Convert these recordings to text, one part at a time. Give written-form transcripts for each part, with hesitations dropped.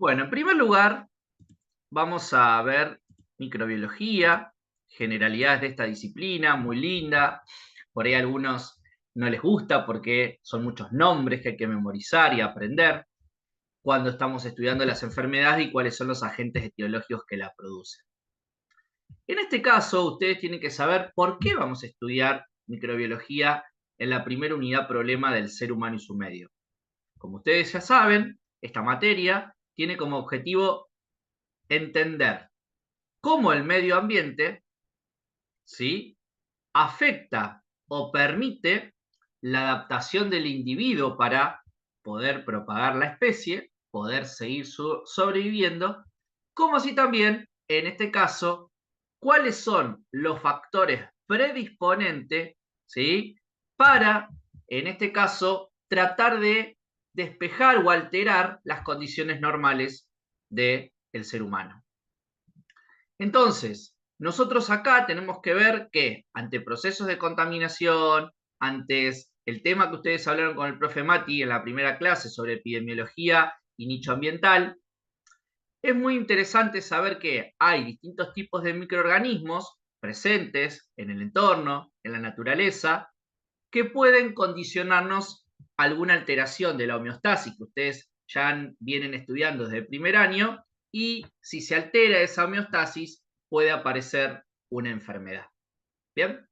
Bueno, en primer lugar, vamos a ver microbiología, generalidades de esta disciplina, muy linda. Por ahí a algunos no les gusta porque son muchos nombres que hay que memorizar y aprender cuando estamos estudiando las enfermedades y cuáles son los agentes etiológicos que la producen. En este caso, ustedes tienen que saber por qué vamos a estudiar microbiología en la primera unidad problema del ser humano y su medio. Como ustedes ya saben, esta materia tiene como objetivo entender cómo el medio ambiente, ¿sí?, afecta o permite la adaptación del individuo para poder propagar la especie, poder seguir sobreviviendo, como así también, en este caso, cuáles son los factores predisponentes, ¿sí?, para, en este caso, tratar de despejar o alterar las condiciones normales del ser humano. Entonces, nosotros acá tenemos que ver que ante procesos de contaminación, antes el tema que ustedes hablaron con el profe Mati en la primera clase sobre epidemiología y nicho ambiental, es muy interesante saber que hay distintos tipos de microorganismos presentes en el entorno, en la naturaleza, que pueden condicionarnos alguna alteración de la homeostasis que ustedes ya vienen estudiando desde el primer año, y si se altera esa homeostasis puede aparecer una enfermedad. ¿Bien?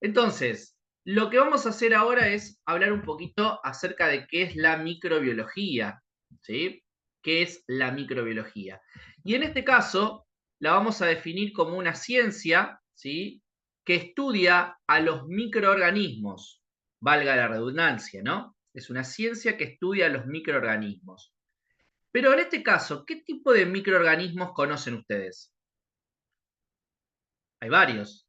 Entonces, lo que vamos a hacer ahora es hablar un poquito acerca de qué es la microbiología, ¿sí? ¿Qué es la microbiología? Y en este caso, la vamos a definir como una ciencia, ¿sí?, que estudia a los microorganismos, valga la redundancia, ¿no? Es una ciencia que estudia a los microorganismos. Pero en este caso, ¿qué tipo de microorganismos conocen ustedes? Hay varios.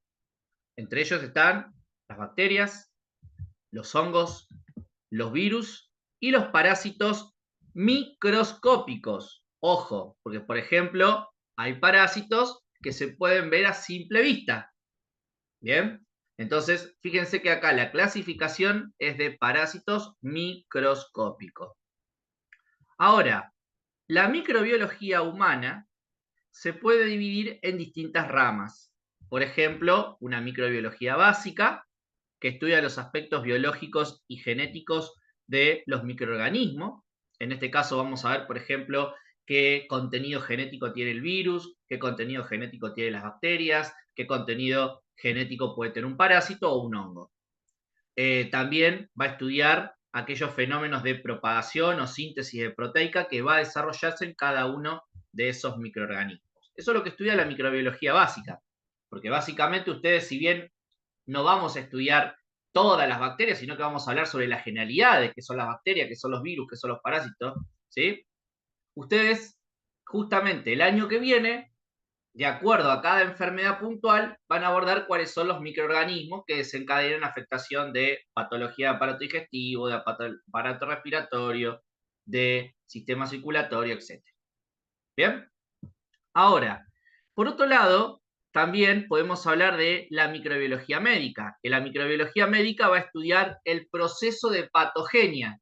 Entre ellos están las bacterias, los hongos, los virus y los parásitos microscópicos. Ojo, porque por ejemplo, hay parásitos que se pueden ver a simple vista. ¿Bien? Entonces, fíjense que acá la clasificación es de parásitos microscópicos. Ahora, la microbiología humana se puede dividir en distintas ramas. Por ejemplo, una microbiología básica, que estudia los aspectos biológicos y genéticos de los microorganismos. En este caso vamos a ver, por ejemplo, qué contenido genético tiene el virus, qué contenido genético tienen las bacterias, qué contenido genético puede tener un parásito o un hongo. También va a estudiar aquellos fenómenos de propagación o síntesis de proteica que va a desarrollarse en cada uno de esos microorganismos. Eso es lo que estudia la microbiología básica, porque básicamente ustedes, si bien no vamos a estudiar todas las bacterias, sino que vamos a hablar sobre las generalidades, que son las bacterias, que son los virus, que son los parásitos, ¿sí? Ustedes, justamente el año que viene, de acuerdo a cada enfermedad puntual, van a abordar cuáles son los microorganismos que desencadenan afectación de patología de aparato digestivo, de aparato respiratorio, de sistema circulatorio, etc. ¿Bien? Ahora, por otro lado, también podemos hablar de la microbiología médica, que la microbiología médica va a estudiar el proceso de patogenia.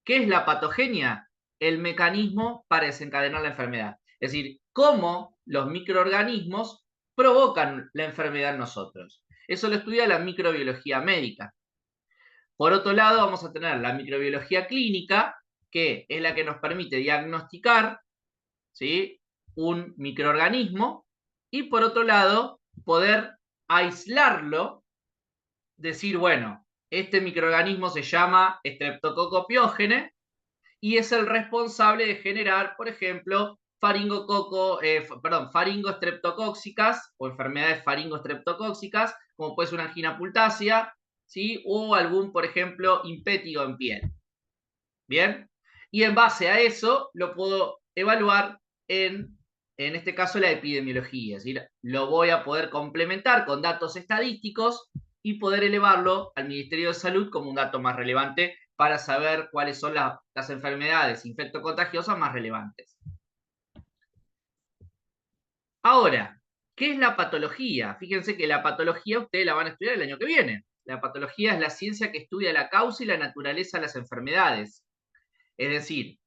¿Qué es la patogenia? El mecanismo para desencadenar la enfermedad. Es decir, cómo los microorganismos provocan la enfermedad en nosotros. Eso lo estudia la microbiología médica. Por otro lado, vamos a tener la microbiología clínica, que es la que nos permite diagnosticar, ¿sí?, un microorganismo, y por otro lado, poder aislarlo, decir, bueno, este microorganismo se llama Streptococcus pyogenes y es el responsable de generar, por ejemplo, faringostreptocóxicas o enfermedades faringostreptocóxicas, como puede ser una angina pultácea, ¿sí?, o algún, por ejemplo, impétigo en piel. ¿Bien? Y en base a eso lo puedo evaluar en este caso, la epidemiología. Es decir, lo voy a poder complementar con datos estadísticos y poder elevarlo al Ministerio de Salud como un dato más relevante para saber cuáles son las enfermedades infectocontagiosas más relevantes. Ahora, ¿qué es la patología? Fíjense que la patología ustedes la van a estudiar el año que viene. La patología es la ciencia que estudia la causa y la naturaleza de las enfermedades. Es decir,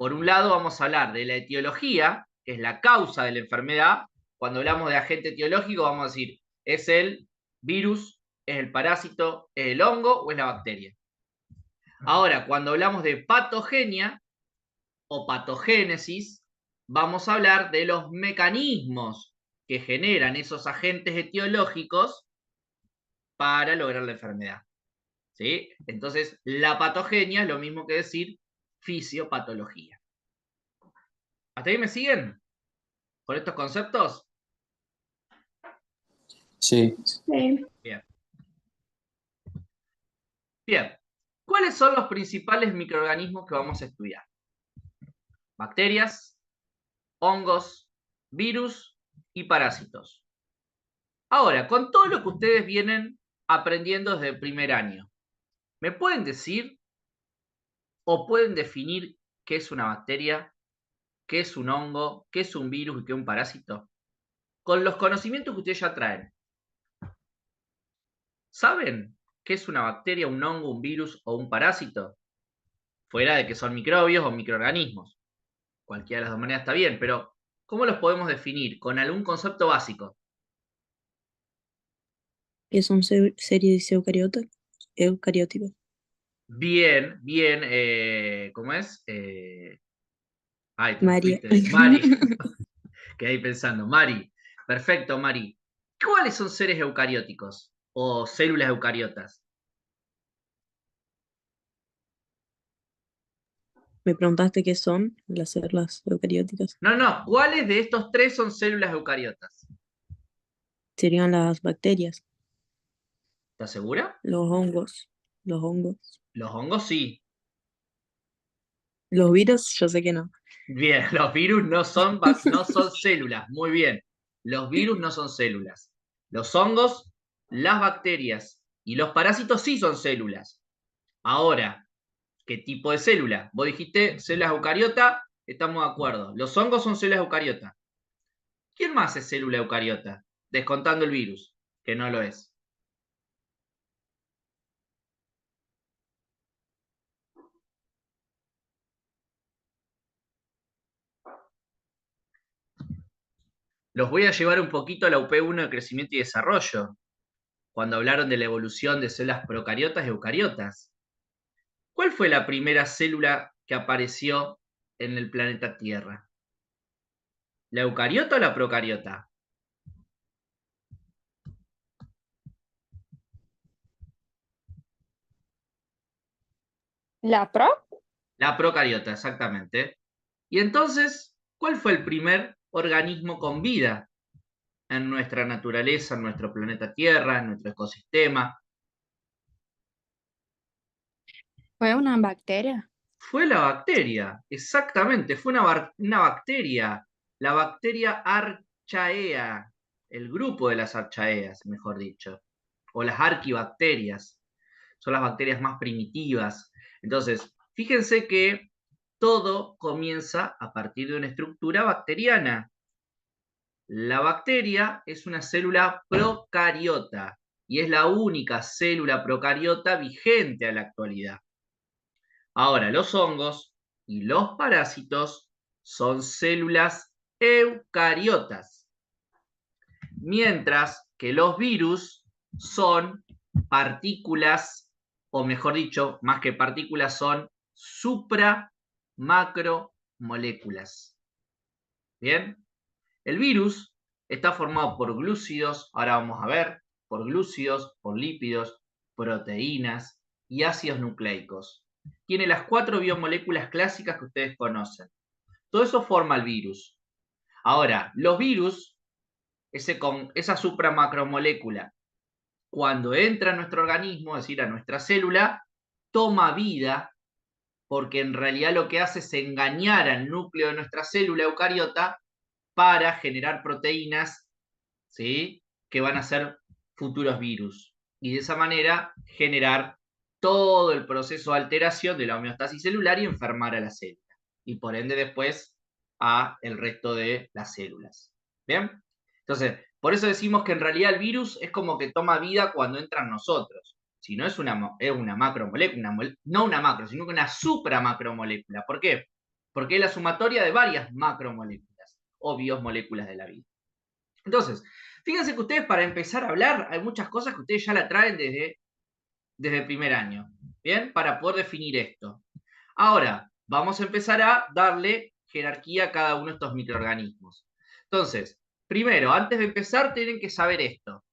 por un lado vamos a hablar de la etiología, que es la causa de la enfermedad. Cuando hablamos de agente etiológico vamos a decir, ¿es el virus, es el parásito, es el hongo o es la bacteria? Ahora, cuando hablamos de patogenia o patogénesis, vamos a hablar de los mecanismos que generan esos agentes etiológicos para lograr la enfermedad. ¿Sí? Entonces, la patogenia es lo mismo que decir fisiopatología. ¿Hasta ahí me siguen con estos conceptos? Sí. Sí. Bien. Bien. ¿Cuáles son los principales microorganismos que vamos a estudiar? Bacterias, hongos, virus y parásitos. Ahora, con todo lo que ustedes vienen aprendiendo desde el primer año, ¿me pueden decir o pueden definir qué es una bacteria, qué es un hongo, qué es un virus y qué es un parásito? Con los conocimientos que ustedes ya traen, ¿saben qué es una bacteria, un hongo, un virus o un parásito? Fuera de que son microbios o microorganismos. Cualquiera de las dos maneras está bien, pero ¿cómo los podemos definir? Con algún concepto básico. Que son series eucarióticas. Bien, bien, ¿cómo es? Ay, te me María. fuiste. Mari, quedé ahí pensando. Mari, perfecto, Mari. ¿Cuáles son seres eucarióticos o células eucariotas? Me preguntaste qué son las células eucarióticas. No, no, ¿cuáles de estos tres son células eucariotas? Serían las bacterias, ¿Estás segura? los hongos, los hongos. Los hongos sí. Los virus, yo sé que no. Bien, los virus no son células. Muy bien. Los virus no son células. Los hongos, las bacterias y los parásitos sí son células. Ahora, ¿qué tipo de célula? Vos dijiste células eucariota, estamos de acuerdo. Los hongos son células eucariota. ¿Quién más es célula eucariota? Descontando el virus, que no lo es. Los voy a llevar un poquito a la UP1 de crecimiento y desarrollo, cuando hablaron de la evolución de células procariotas y eucariotas. ¿Cuál fue la primera célula que apareció en el planeta Tierra? ¿La eucariota o la procariota? ¿La pro? La procariota, exactamente. Y entonces, ¿cuál fue el primer organismo con vida en nuestra naturaleza, en nuestro planeta Tierra, en nuestro ecosistema? Fue una bacteria. Fue la bacteria, exactamente, fue una bacteria, la bacteria Archaea, el grupo de las Archaeas, mejor dicho, o las arquibacterias, son las bacterias más primitivas. Entonces, fíjense que todo comienza a partir de una estructura bacteriana. La bacteria es una célula procariota y es la única célula procariota vigente a la actualidad. Ahora, los hongos y los parásitos son células eucariotas, mientras que los virus son partículas, o mejor dicho, más que partículas, son supramacromoléculas. ¿Bien? El virus está formado por glúcidos, ahora vamos a ver, por glúcidos, por lípidos, proteínas y ácidos nucleicos. Tiene las 4 biomoléculas clásicas que ustedes conocen. Todo eso forma el virus. Ahora, los virus, esa supramacromolécula, cuando entra a nuestro organismo, es decir, a nuestra célula, toma vida porque en realidad lo que hace es engañar al núcleo de nuestra célula eucariota para generar proteínas, ¿sí?, que van a ser futuros virus. Y de esa manera generar todo el proceso de alteración de la homeostasis celular y enfermar a la célula. Y por ende después a el resto de las células. ¿Bien? Entonces, por eso decimos que en realidad el virus es como que toma vida cuando entra en nosotros. Si no es una macromolécula, no una macro, sino que una supramacromolécula. ¿Por qué? porque es la sumatoria de varias macromoléculas o biomoléculas de la vida. Entonces, fíjense que ustedes para empezar a hablar, hay muchas cosas que ustedes ya la traen desde el primer año, ¿bien? Para poder definir esto. Ahora, vamos a empezar a darle jerarquía a cada uno de estos microorganismos. Entonces, primero, antes de empezar, tienen que saber esto.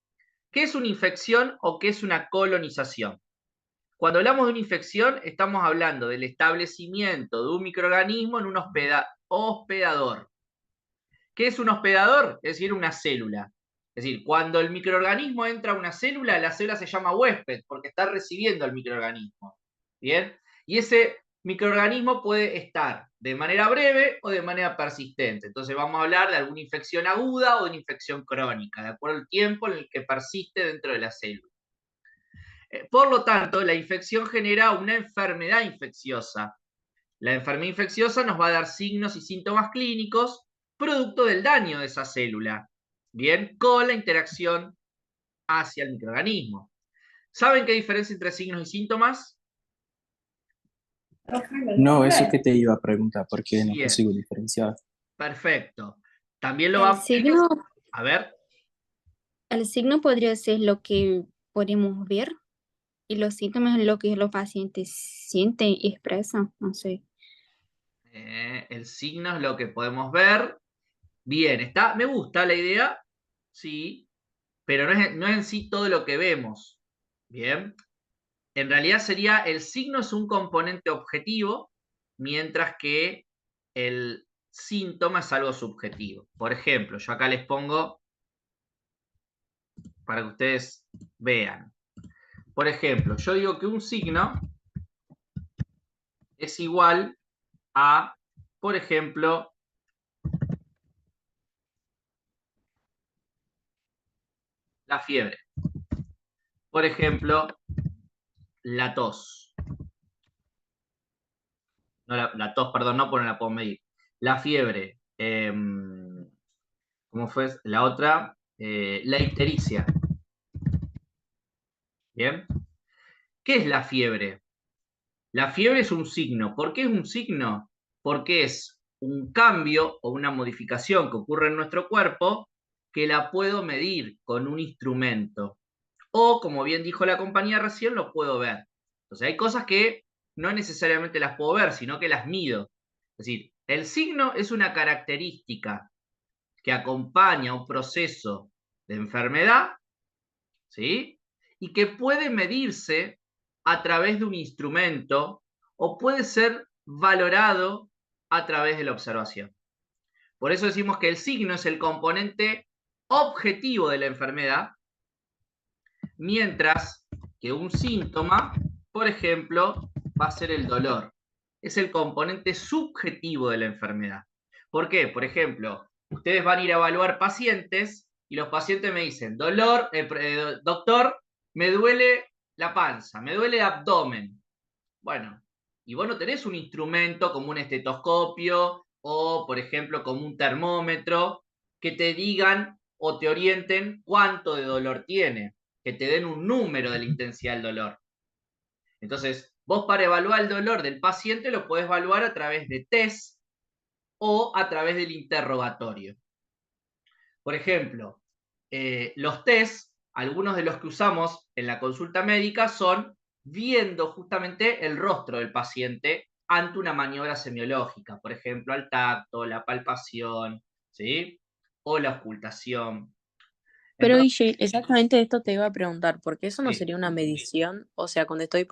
¿Qué es una infección o qué es una colonización? Cuando hablamos de una infección, estamos hablando del establecimiento de un microorganismo en un hospedador. ¿Qué es un hospedador? Es decir, una célula. Es decir, cuando el microorganismo entra a una célula, la célula se llama huésped porque está recibiendo al microorganismo. ¿Bien? Y ese microorganismo puede estar de manera breve o de manera persistente. Entonces vamos a hablar de alguna infección aguda o de una infección crónica, de acuerdo al tiempo en el que persiste dentro de la célula. Por lo tanto, la infección genera una enfermedad infecciosa. La enfermedad infecciosa nos va a dar signos y síntomas clínicos producto del daño de esa célula, bien, con la interacción hacia el microorganismo. ¿Saben qué diferencia entre signos y síntomas? No, eso que te iba a preguntar, porque no Bien, consigo diferenciar. perfecto. También lo El vamos signo, a ver. el signo podría ser lo que podemos ver y los síntomas es lo que los pacientes sienten y expresan, no sé. El signo es lo que podemos ver. Bien, está, me gusta la idea, sí, pero no es en sí todo lo que vemos. Bien, en realidad sería el signo es un componente objetivo, mientras que el síntoma es algo subjetivo. Por ejemplo, yo acá les pongo para que ustedes vean. Por ejemplo, yo digo que un signo es igual a, por ejemplo, la fiebre. Por ejemplo, la tos. No, la tos, perdón, no, porque no la puedo medir. La fiebre. ¿Cómo fue la otra? La ictericia. ¿Bien? ¿Qué es la fiebre? La fiebre es un signo. ¿Por qué es un signo? Porque es un cambio o una modificación que ocurre en nuestro cuerpo que la puedo medir con un instrumento. O, como bien dijo la compañía recién, lo puedo ver. Entonces hay cosas que no necesariamente las puedo ver, sino que las mido. Es decir, el signo es una característica que acompaña un proceso de enfermedad, ¿sí? Y que puede medirse a través de un instrumento o puede ser valorado a través de la observación. Por eso decimos que el signo es el componente objetivo de la enfermedad, mientras que un síntoma, por ejemplo, va a ser el dolor. Es el componente subjetivo de la enfermedad. ¿Por qué? Por ejemplo, ustedes van a ir a evaluar pacientes y los pacientes me dicen, doctor, me duele la panza, me duele el abdomen. Bueno, y vos no tenés un instrumento como un estetoscopio o, por ejemplo, como un termómetro que te digan o te orienten cuánto de dolor tiene, que te den un número de la intensidad del dolor. Entonces, vos para evaluar el dolor del paciente lo podés evaluar a través de test o a través del interrogatorio. Por ejemplo, los test, algunos de los que usamos en la consulta médica son viendo justamente el rostro del paciente ante una maniobra semiológica, por ejemplo, al tacto, la palpación, ¿sí? O la ocultación. Pero Entonces, Guille, exactamente esto te iba a preguntar, porque eso no sí, sería una medición, o sea, cuando estoy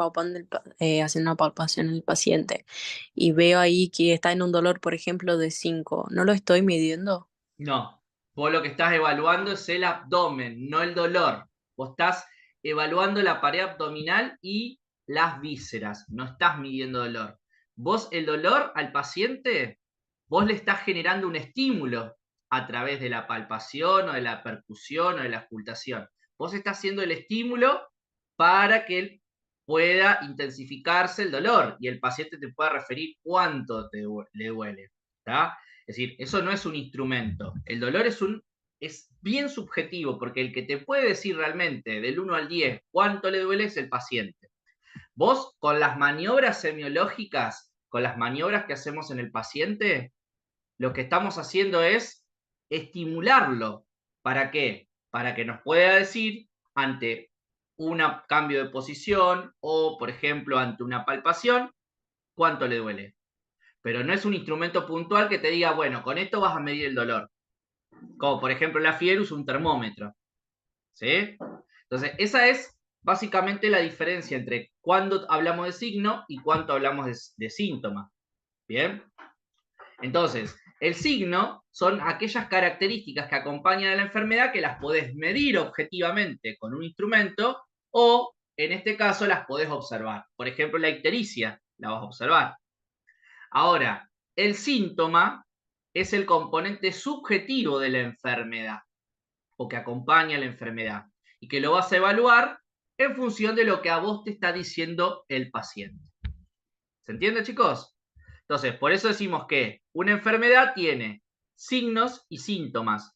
haciendo una palpación en el paciente y veo ahí que está en un dolor, por ejemplo, de 5, ¿no lo estoy midiendo? no. Vos lo que estás evaluando es el abdomen, no el dolor. Vos estás evaluando la pared abdominal y las vísceras, no estás midiendo dolor. Vos el dolor al paciente, vos le estás generando un estímulo a través de la palpación o de la percusión o de la ocultación. Vos estás haciendo el estímulo para que él pueda intensificarse el dolor y el paciente te pueda referir cuánto le duele. ¿Está? Es decir, eso no es un instrumento. El dolor es bien subjetivo, porque el que te puede decir realmente del 1 al 10 cuánto le duele es el paciente. Vos con las maniobras semiológicas, con las maniobras que hacemos en el paciente, lo que estamos haciendo es estimularlo. ¿Para qué? Para que nos pueda decir ante un cambio de posición o, por ejemplo, ante una palpación, cuánto le duele. Pero no es un instrumento puntual que te diga, bueno, con esto vas a medir el dolor. Como por ejemplo la fiebre usa un termómetro. ¿Sí? Entonces, esa es básicamente la diferencia entre cuándo hablamos de signo y cuánto hablamos de síntoma. ¿Bien? Entonces, el signo son aquellas características que acompañan a la enfermedad que las podés medir objetivamente con un instrumento o, en este caso, las podés observar. Por ejemplo, la ictericia la vas a observar. Ahora, el síntoma es el componente subjetivo de la enfermedad o que acompaña a la enfermedad y que lo vas a evaluar en función de lo que a vos te está diciendo el paciente. ¿Se entiende, chicos? Entonces, por eso decimos que una enfermedad tiene signos y síntomas.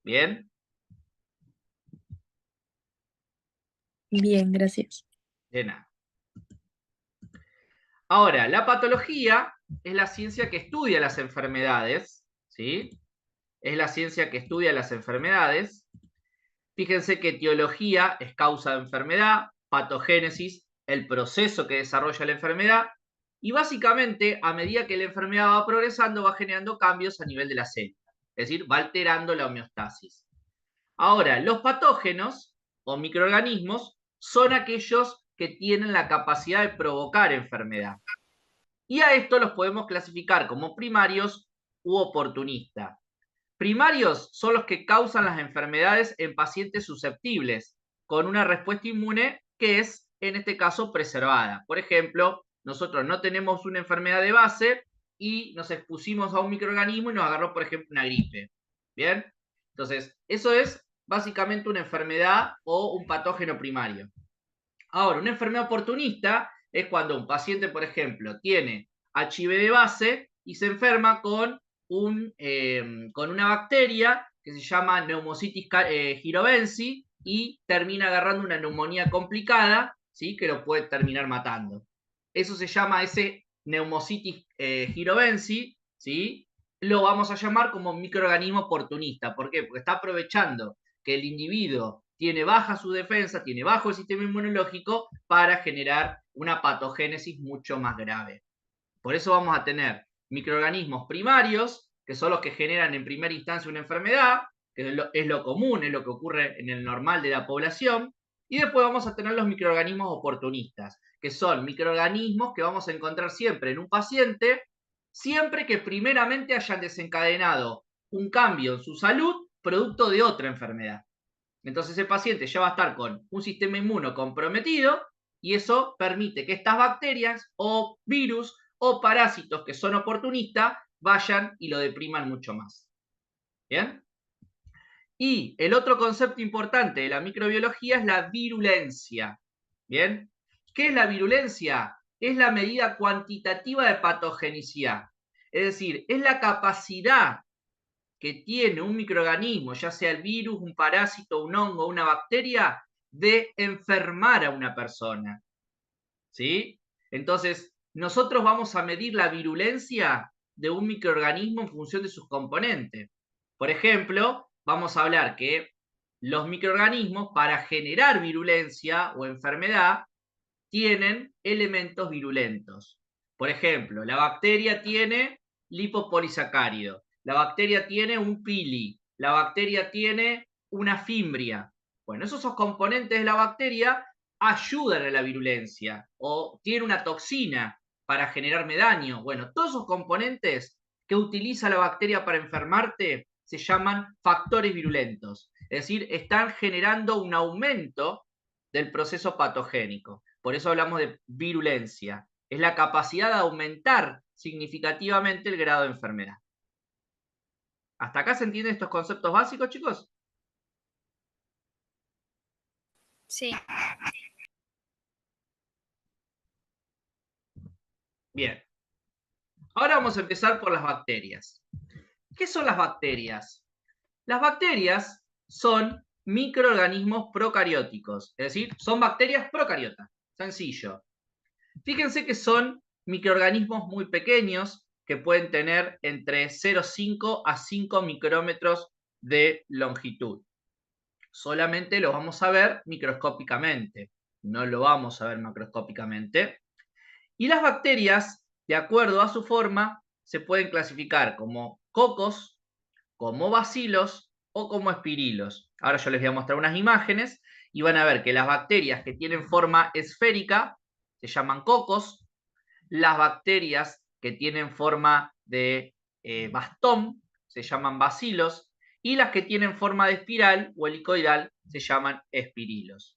¿Bien? Bien, gracias. De nada. Ahora, la patología es la ciencia que estudia las enfermedades, ¿sí? Es la ciencia que estudia las enfermedades. Fíjense que etiología es causa de enfermedad, patogénesis, el proceso que desarrolla la enfermedad, y básicamente, a medida que la enfermedad va progresando, va generando cambios a nivel de la célula, es decir, va alterando la homeostasis. Ahora, los patógenos o microorganismos son aquellos que tienen la capacidad de provocar enfermedad. Y a esto los podemos clasificar como primarios u oportunistas. Primarios son los que causan las enfermedades en pacientes susceptibles, con una respuesta inmune que es, en este caso, preservada. Por ejemplo, nosotros no tenemos una enfermedad de base y nos expusimos a un microorganismo y nos agarró, por ejemplo, una gripe. ¿Bien? Entonces, eso es básicamente una enfermedad o un patógeno primario. Ahora, una enfermedad oportunista es cuando un paciente, por ejemplo, tiene HIV de base y se enferma con una bacteria que se llama Pneumocystis jirovensii y termina agarrando una neumonía complicada, ¿sí? Que lo puede terminar matando. Eso se llama ese Pneumocystis jirovensii, ¿sí? Lo vamos a llamar como microorganismo oportunista. ¿Por qué? Porque está aprovechando que el individuo tiene baja su defensa, tiene bajo el sistema inmunológico para generar una patogénesis mucho más grave. Por eso vamos a tener microorganismos primarios, que son los que generan en primera instancia una enfermedad, que es lo común, es lo que ocurre en el normal de la población, y después vamos a tener los microorganismos oportunistas, que son microorganismos que vamos a encontrar siempre en un paciente, siempre que primeramente hayan desencadenado un cambio en su salud producto de otra enfermedad. Entonces el paciente ya va a estar con un sistema inmuno comprometido y eso permite que estas bacterias o virus o parásitos que son oportunistas vayan y lo depriman mucho más. ¿Bien? Y el otro concepto importante de la microbiología es la virulencia. ¿Bien? ¿Qué es la virulencia? Es la medida cuantitativa de patogenicidad. Es decir, es la capacidad que tiene un microorganismo, ya sea el virus, un parásito, un hongo, una bacteria, de enfermar a una persona. ¿Sí? Entonces, nosotros vamos a medir la virulencia de un microorganismo en función de sus componentes. Por ejemplo, vamos a hablar que los microorganismos, para generar virulencia o enfermedad, tienen elementos virulentos. Por ejemplo, la bacteria tiene lipopolisacárido, la bacteria tiene un pili, la bacteria tiene una fimbria. Bueno, esos componentes de la bacteria ayudan a la virulencia o tiene una toxina para generarme daño. Bueno, todos esos componentes que utiliza la bacteria para enfermarte se llaman factores virulentos. Es decir, están generando un aumento del proceso patogénico. Por eso hablamos de virulencia. Es la capacidad de aumentar significativamente el grado de enfermedad. ¿Hasta acá se entienden estos conceptos básicos, chicos? Sí. Bien. Ahora vamos a empezar por las bacterias. ¿Qué son las bacterias? Las bacterias son microorganismos procarióticos, es decir, son bacterias procariotas. Sencillo. Fíjense que son microorganismos muy pequeños que pueden tener entre 0,5 a 5 micrómetros de longitud. Solamente lo vamos a ver microscópicamente, no lo vamos a ver macroscópicamente. Y las bacterias, de acuerdo a su forma, se pueden clasificar como cocos, como bacilos o como espirilos. Ahora yo les voy a mostrar unas imágenes y van a ver que las bacterias que tienen forma esférica se llaman cocos, las bacterias que tienen forma de bastón se llaman bacilos y las que tienen forma de espiral o helicoidal se llaman espirilos.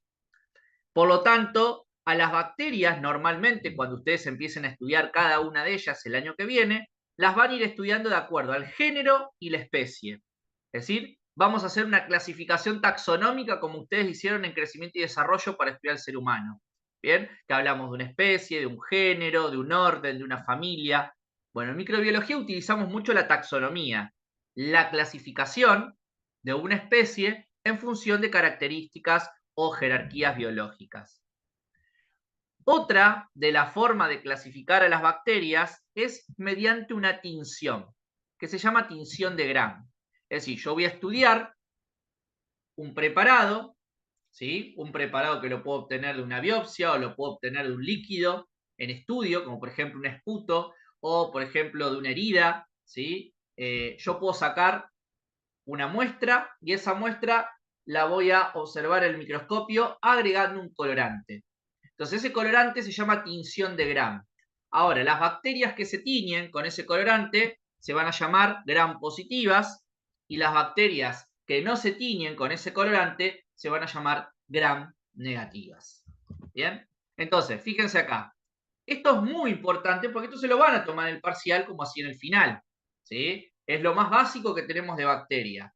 Por lo tanto, a las bacterias normalmente cuando ustedes empiecen a estudiar cada una de ellas el año que viene, las van a ir estudiando de acuerdo al género y la especie. Es decir, vamos a hacer una clasificación taxonómica como ustedes hicieron en crecimiento y desarrollo para estudiar al ser humano. ¿Bien? Que hablamos de una especie, de un género, de un orden, de una familia. Bueno, en microbiología utilizamos mucho la taxonomía, la clasificación de una especie en función de características o jerarquías biológicas. Otra de las formas de clasificar a las bacterias es mediante una tinción, que se llama tinción de Gram. Es decir, yo voy a estudiar un preparado, ¿sí? Un preparado que lo puedo obtener de una biopsia o lo puedo obtener de un líquido en estudio, como por ejemplo un esputo o por ejemplo de una herida, ¿sí? Yo puedo sacar una muestra y esa muestra la voy a observar en el microscopio agregando un colorante. Entonces ese colorante se llama tinción de Gram. Ahora, las bacterias que se tiñen con ese colorante se van a llamar Gram positivas y las bacterias que no se tiñen con ese colorante se van a llamar Gram negativas. ¿Bien? Entonces, fíjense acá. Esto es muy importante porque esto se lo van a tomar en el parcial como así en el final. ¿Sí? Es lo más básico que tenemos de bacteria.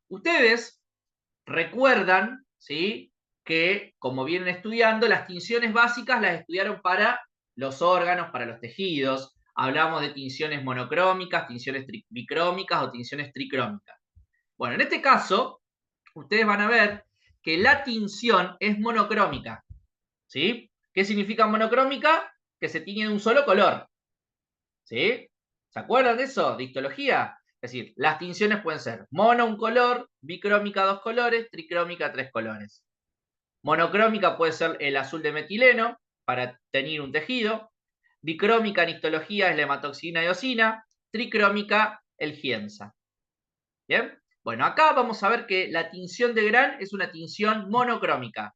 Ustedes recuerdan, ¿sí?, que como vienen estudiando, las tinciones básicas las estudiaron para los órganos, para los tejidos. Hablamos de tinciones monocrómicas, tinciones bicrómicas o tinciones tricrómicas. Bueno, en este caso, ustedes van a ver que la tinción es monocrómica. ¿Sí? ¿Qué significa monocrómica? Que se tiñe de un solo color. ¿Sí? ¿Se acuerdan de eso? De histología. Es decir, las tinciones pueden ser mono, un color, bicrómica, 2 colores, tricrómica, 3 colores. Monocrómica puede ser el azul de metileno para teñir un tejido. Bicrómica en histología es la hematoxina y eosina. Tricrómica, el giemsa. ¿Bien? Bueno, acá vamos a ver que la tinción de Gram es una tinción monocrómica.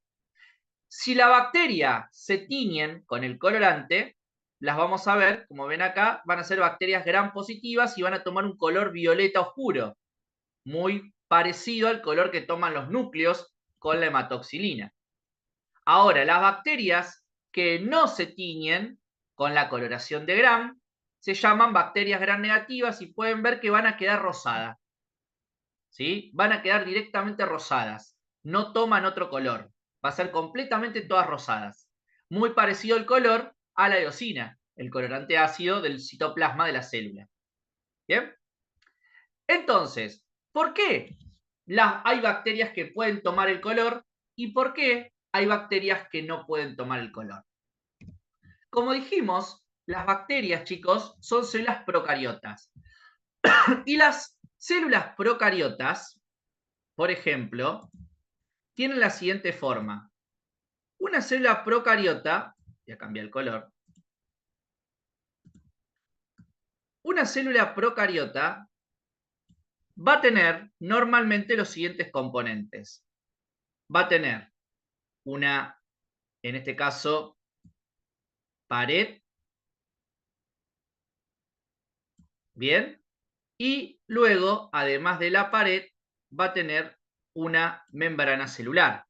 Si la bacteria se tiñen con el colorante, las vamos a ver, como ven acá, van a ser bacterias Gram positivas y van a tomar un color violeta oscuro, muy parecido al color que toman los núcleos con la hematoxilina. Ahora, las bacterias que no se tiñen con la coloración de Gram se llaman bacterias Gram negativas y pueden ver que van a quedar rosadas. ¿Sí? Van a quedar directamente rosadas, no toman otro color. Va a ser completamente todas rosadas. Muy parecido el color a la eosina, el colorante ácido del citoplasma de la célula. ¿Bien? Entonces, ¿por qué hay bacterias que pueden tomar el color y por qué hay bacterias que no pueden tomar el color? Como dijimos, las bacterias, chicos, son células procariotas. Y las células procariotas, por ejemplo, tienen la siguiente forma. Una célula procariota, voy a cambiar el color. Una célula procariota va a tener normalmente los siguientes componentes. Va a tener una, en este caso, pared. Bien. Y luego, además de la pared, va a tener una membrana celular.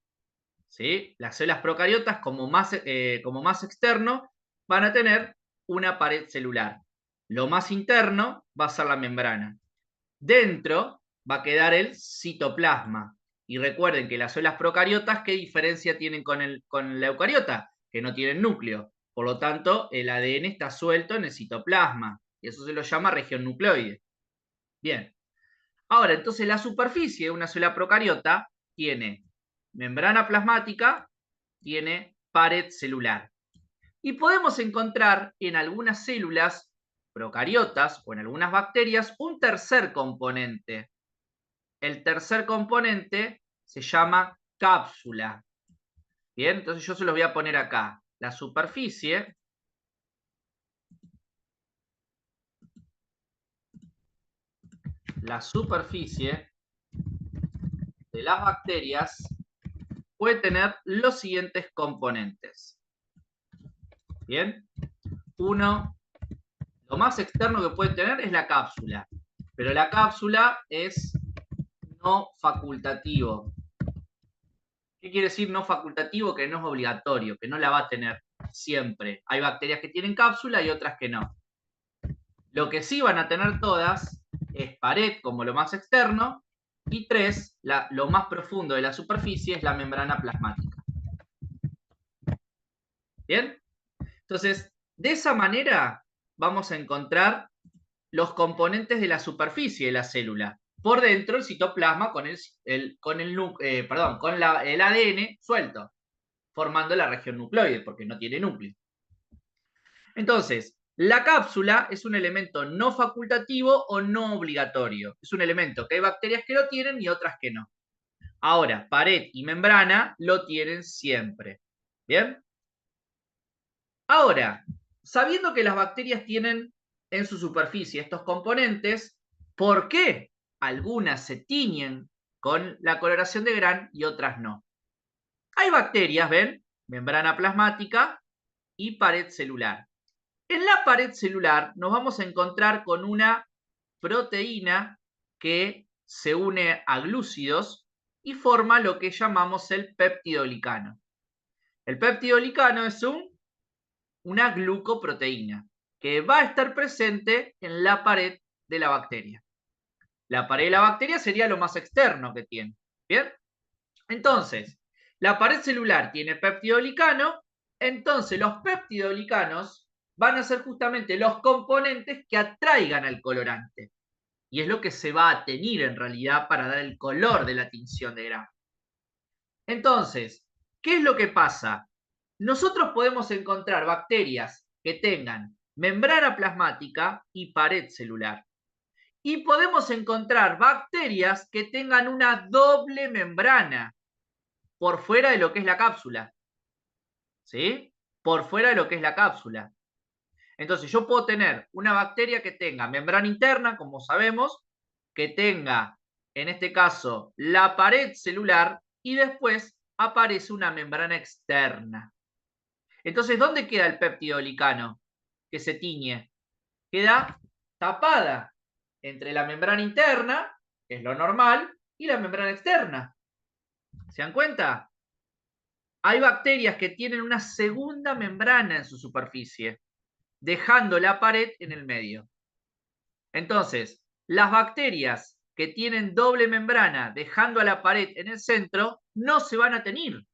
¿Sí? Las células procariotas, como más externo, van a tener una pared celular. Lo más interno va a ser la membrana. Dentro va a quedar el citoplasma. Y recuerden que las células procariotas, ¿qué diferencia tienen con la eucariota? Que no tienen núcleo. Por lo tanto, el ADN está suelto en el citoplasma. Y eso se lo llama región nucleoide. Bien. Ahora, entonces la superficie de una célula procariota tiene membrana plasmática, tiene pared celular. Y podemos encontrar en algunas células procariotas o en algunas bacterias un tercer componente. El tercer componente se llama cápsula. Bien, entonces yo se los voy a poner acá. La superficie de las bacterias puede tener los siguientes componentes. Bien, uno, lo más externo que puede tener es la cápsula, pero la cápsula es no facultativo. ¿Qué quiere decir no facultativo? Que no es obligatorio, que no la va a tener siempre. Hay bacterias que tienen cápsula y otras que no. Lo que sí van a tener todas es pared como lo más externo y 3, lo más profundo de la superficie es la membrana plasmática. ¿Bien? Entonces, de esa manera vamos a encontrar los componentes de la superficie de la célula. Por dentro el citoplasma con el ADN suelto, formando la región nucleoide, porque no tiene núcleo. Entonces, la cápsula es un elemento no facultativo o no obligatorio. Es un elemento que hay bacterias que lo tienen y otras que no. Ahora, pared y membrana lo tienen siempre. ¿Bien? Ahora, sabiendo que las bacterias tienen en su superficie estos componentes, ¿por qué algunas se tiñen con la coloración de Gram y otras no? Hay bacterias, ¿ven? Membrana plasmática y pared celular. En la pared celular nos vamos a encontrar con una proteína que se une a glúcidos y forma lo que llamamos el peptidoglicano. El peptidoglicano es una glucoproteína que va a estar presente en la pared de la bacteria. La pared de la bacteria sería lo más externo que tiene. ¿Bien? Entonces, la pared celular tiene peptidoglicano, entonces los peptidoglicanos van a ser justamente los componentes que atraigan al colorante. Y es lo que se va a teñir en realidad para dar el color de la tinción de Gram. Entonces, ¿qué es lo que pasa? Nosotros podemos encontrar bacterias que tengan membrana plasmática y pared celular. Y podemos encontrar bacterias que tengan una doble membrana por fuera de lo que es la cápsula. ¿Sí? Por fuera de lo que es la cápsula. Entonces yo puedo tener una bacteria que tenga membrana interna, como sabemos, que tenga, en este caso, la pared celular y después aparece una membrana externa. Entonces, ¿dónde queda el peptidoglicano que se tiñe? Queda tapada entre la membrana interna, que es lo normal, y la membrana externa. ¿Se dan cuenta? Hay bacterias que tienen una segunda membrana en su superficie, dejando la pared en el medio. Entonces, las bacterias que tienen doble membrana, dejando a la pared en el centro, no se van a teñir,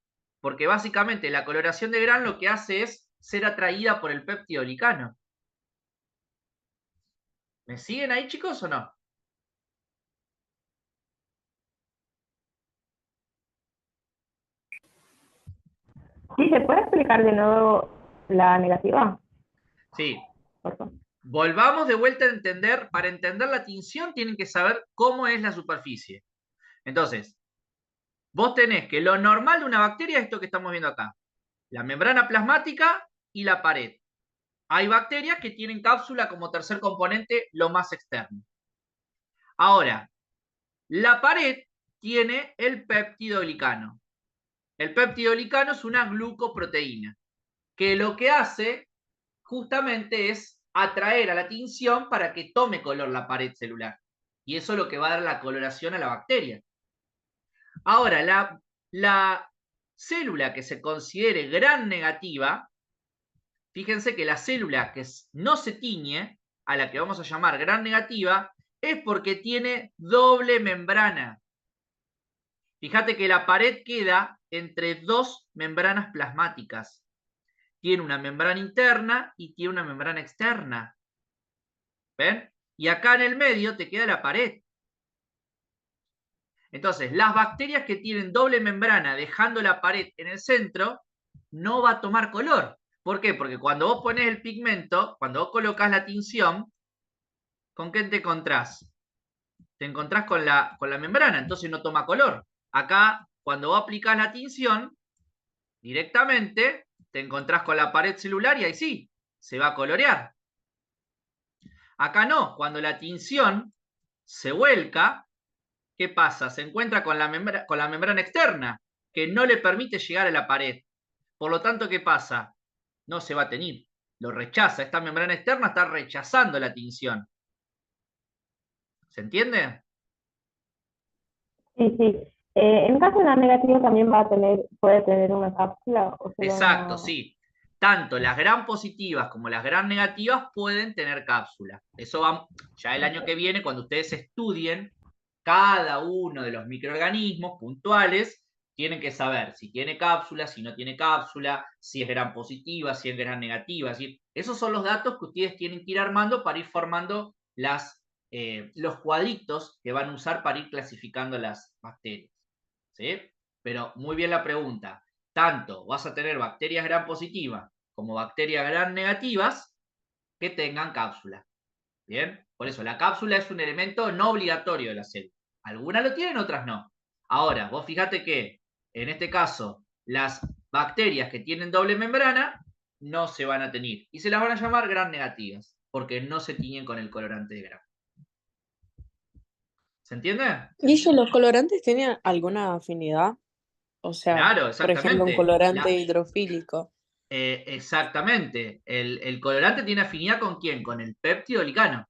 porque básicamente la coloración de Gram lo que hace es ser atraída por el peptidoglicano. ¿Me siguen ahí, chicos, o no? Sí, ¿se puede explicar de nuevo la negativa? Sí. Por favor. Volvamos de vuelta a entender, para entender la tinción tienen que saber cómo es la superficie. Entonces, vos tenés que lo normal de una bacteria es esto que estamos viendo acá. La membrana plasmática y la pared. Hay bacterias que tienen cápsula como tercer componente, lo más externo. Ahora, la pared tiene el peptidoglicano. El peptidoglicano es una glucoproteína, que lo que hace justamente es atraer a la tinción para que tome color la pared celular. Y eso es lo que va a dar la coloración a la bacteria. Ahora, la célula que se considere Gram negativa, fíjense que la célula que no se tiñe, a la que vamos a llamar Gram negativa, es porque tiene doble membrana. Fíjate que la pared queda entre dos membranas plasmáticas. Tiene una membrana interna y tiene una membrana externa. ¿Ven? Y acá en el medio te queda la pared. Entonces, las bacterias que tienen doble membrana dejando la pared en el centro, no va a tomar color, ¿Por qué? Porque cuando vos pones el pigmento, cuando vos colocas la tinción, ¿con qué te encontrás? Te encontrás con la membrana, entonces no toma color. Acá, cuando vos aplicás la tinción, directamente te encontrás con la pared celular y ahí sí, se va a colorear. Acá no, cuando la tinción se vuelca, ¿qué pasa? Se encuentra con la membrana externa, que no le permite llegar a la pared. Por lo tanto, ¿qué pasa? No se va a teñir, lo rechaza. Esta membrana externa está rechazando la tinción. ¿Se entiende? Sí, sí. En caso de la negativa también puede tener una cápsula o solo Exacto, una... sí. Tanto las gram positivas como las gram negativas pueden tener cápsula. Eso va ya el año que viene, cuando ustedes estudien cada uno de los microorganismos puntuales, tienen que saber si tiene cápsula, si no tiene cápsula, si es gram positiva, si es gram negativa. Esos son los datos que ustedes tienen que ir armando para ir formando los cuadritos que van a usar para ir clasificando las bacterias. ¿Sí? Pero muy bien la pregunta. Tanto vas a tener bacterias gram positivas como bacterias gram negativas que tengan cápsula. ¿Bien? Por eso, la cápsula es un elemento no obligatorio de la célula. Algunas lo tienen, otras no. Ahora, vos fíjate que, en este caso, las bacterias que tienen doble membrana no se van a teñir. Y se las van a llamar gram negativas, porque no se tiñen con el colorante de gram. ¿Se entiende? Guille, ¿los colorantes tienen alguna afinidad? O sea, Claro, por ejemplo, un exactamente. colorante hidrofílico. Exactamente. El colorante tiene afinidad ¿con quién? Con el péptido glicano.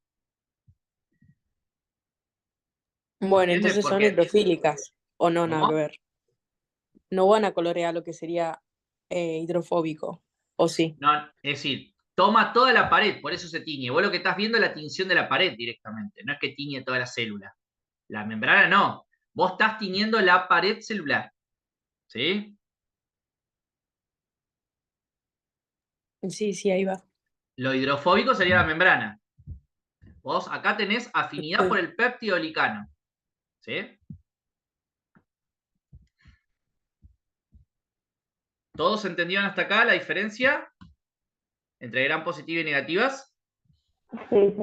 Bueno, ¿Entiendes? entonces son Porque, hidrofílicas, o no, nada que ¿cómo? ver. No van a colorear lo que sería hidrofóbico, ¿o sí? No, es decir, toma toda la pared, por eso se tiñe. Vos lo que estás viendo es la tinción de la pared directamente, no es que tiñe toda la célula. La membrana no. Vos estás tiñendo la pared celular. ¿Sí? Sí, sí, ahí va. Lo hidrofóbico sería la membrana. Vos acá tenés afinidad por el péptido glicano. ¿Sí? ¿Todos entendieron hasta acá la diferencia entre gram positiva y negativas? Sí, sí.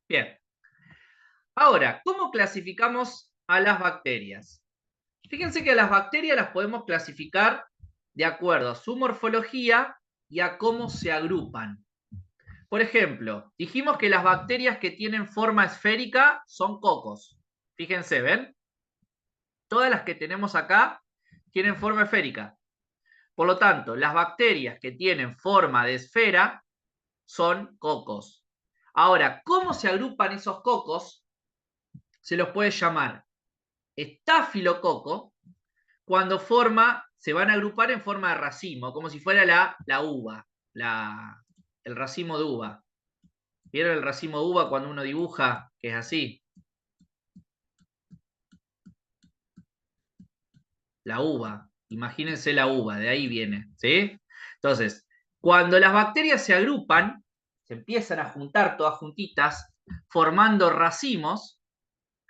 Bien. Ahora, ¿cómo clasificamos a las bacterias? Fíjense que a las bacterias las podemos clasificar de acuerdo a su morfología y a cómo se agrupan. Por ejemplo, dijimos que las bacterias que tienen forma esférica son cocos. Fíjense, ¿ven? Todas las que tenemos acá tienen forma esférica. Por lo tanto, las bacterias que tienen forma de esfera son cocos. Ahora, ¿cómo se agrupan esos cocos? Se los puede llamar estafilococo cuando se van a agrupar en forma de racimo, como si fuera la uva, el racimo de uva. ¿Vieron el racimo de uva cuando uno dibuja, que es así? La uva, imagínense la uva, de ahí viene, ¿sí? Entonces, cuando las bacterias se agrupan, se empiezan a juntar todas juntitas, formando racimos,